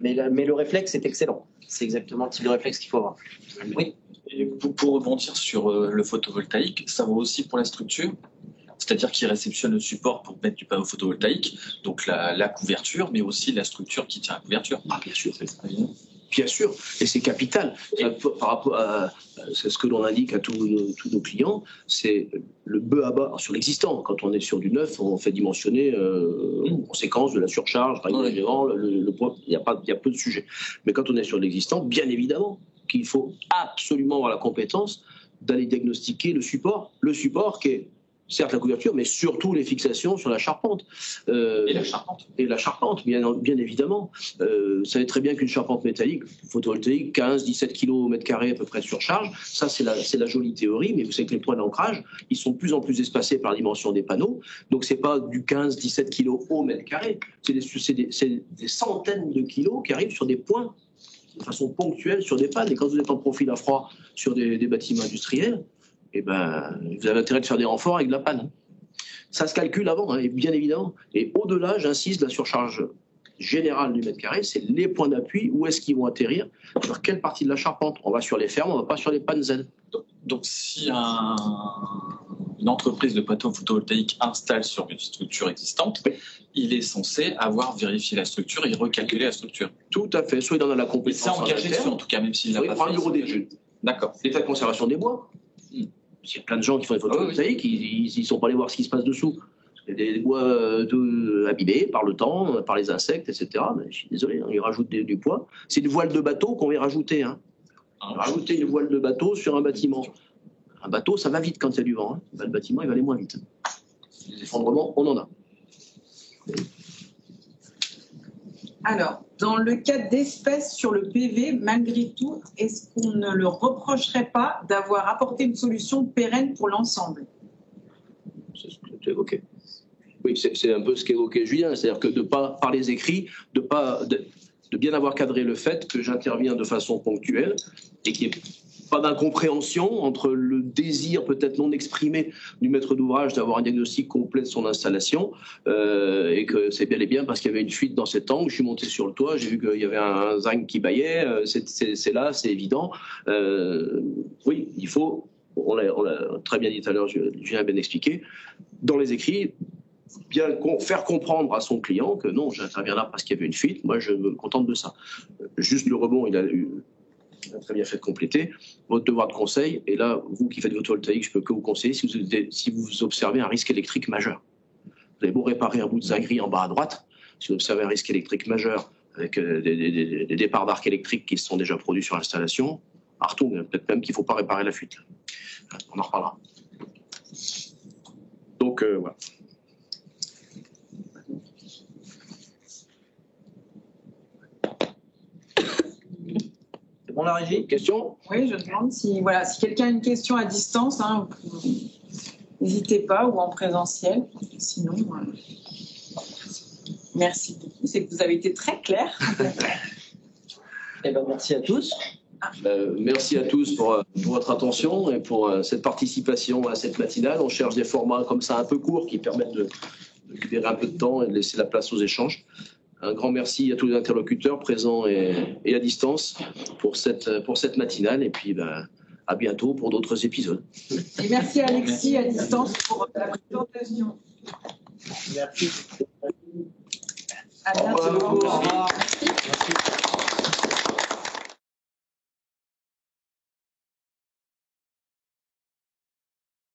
Mais le réflexe est excellent. C'est exactement le type de réflexe qu'il faut avoir. Oui. Et pour rebondir sur le photovoltaïque, ça vaut aussi pour la structure. C'est-à-dire qu'il réceptionne le support pour mettre du panneau photovoltaïque, donc la couverture, mais aussi la structure qui tient à la couverture. Ah, bien sûr, c'est très bien. Bien sûr, et c'est capital. Par rapport à ce que l'on indique à tous nos clients, c'est le bœuf à bas sur l'existant. Quand on est sur du neuf, on fait dimensionner en conséquence de la surcharge, le poids, il y a peu de sujets. Mais quand on est sur l'existant, bien évidemment qu'il faut absolument avoir la compétence d'aller diagnostiquer le support qui est certes la couverture, mais surtout les fixations sur la charpente. Et la charpente. Et la charpente, bien évidemment. Vous savez très bien qu'une charpente métallique, photovoltaïque, 15-17 kg au mètre carré à peu près de surcharge, ça c'est la jolie théorie, mais vous savez que les points d'ancrage, ils sont de plus en plus espacés par la dimension des panneaux, donc c'est pas du 15-17 kg au mètre carré, c'est des centaines de kilos qui arrivent sur des points de façon ponctuelle, sur des pannes, et quand vous êtes en profil à froid sur des bâtiments industriels, eh ben, vous avez intérêt de faire des renforts avec de la panne. Ça se calcule avant, hein, bien évidemment. Et au-delà, j'insiste, la surcharge générale du mètre carré, c'est les points d'appui, où est-ce qu'ils vont atterrir, sur quelle partie de la charpente. On va sur les fermes, on ne va pas sur les pannes Z. Donc si une entreprise de panneaux photovoltaïques installe sur une structure existante, oui, il est censé avoir vérifié la structure et recalculé la structure. Tout à fait. Soit il en a la compétence. Il s'est engagé dessus, en tout cas, même s'il n'a pas fait. Un bureau d'études. D'accord. L'état de conservation des bois. Il y a plein de gens qui font des photovoltaïques, ils ne sont pas allés voir ce qui se passe dessous. Il y a des bois abîmés par le temps, par les insectes, etc. Mais je suis désolé, hein, ils rajoutent du poids. C'est une voile de bateau qu'on va rajouter. Hein. On va rajouter une voile de bateau sur un bâtiment. Un bateau, ça va vite quand il y a du vent. Hein. Le bâtiment, il va aller moins vite. Les effondrements, on en a. Alors, dans le cas d'espèces sur le PV, malgré tout, est-ce qu'on ne le reprocherait pas d'avoir apporté une solution pérenne pour l'ensemble? C'est ce que tu évoquais. Oui, c'est un peu ce qu'évoquait Julien, c'est-à-dire que par les écrits, de bien avoir cadré le fait que j'interviens de façon ponctuelle et qu'il n'y ait pas d'incompréhension entre le désir peut-être non exprimé du maître d'ouvrage d'avoir un diagnostic complet de son installation et que c'est bel et bien parce qu'il y avait une fuite dans cet angle, je suis monté sur le toit, j'ai vu qu'il y avait un zinc qui baillait, c'est là, c'est évident. Oui, il faut, on l'a très bien dit tout à l'heure, Julien a bien expliqué, dans les écrits, bien faire comprendre à son client que non, j'interviens là parce qu'il y avait une fuite, moi je me contente de ça. Juste le rebond, il a très bien fait de compléter. Votre devoir de conseil, et là, vous qui faites du photovoltaïque, je peux que vous conseiller si vous observez un risque électrique majeur. Vous avez beau réparer un bout de zinguerie en bas à droite, si vous observez un risque électrique majeur avec des départs d'arc électriques qui se sont déjà produits sur l'installation, Artung, peut-être même qu'il ne faut pas réparer la fuite. On en reparlera. Donc, voilà. Bon, la régie. Question? Oui, je demande si quelqu'un a une question à distance, hein, n'hésitez pas, ou en présentiel. Sinon, merci beaucoup. C'est que vous avez été très clair. Eh ben, merci à tous. Merci à tous pour votre attention et pour cette participation à cette matinale. On cherche des formats comme ça un peu courts qui permettent de libérer un peu de temps et de laisser la place aux échanges. Un grand merci à tous les interlocuteurs présents et à distance pour cette matinale et puis à bientôt pour d'autres épisodes. Et merci à Alexis à distance pour la présentation. Merci. À bientôt. Au revoir. Merci.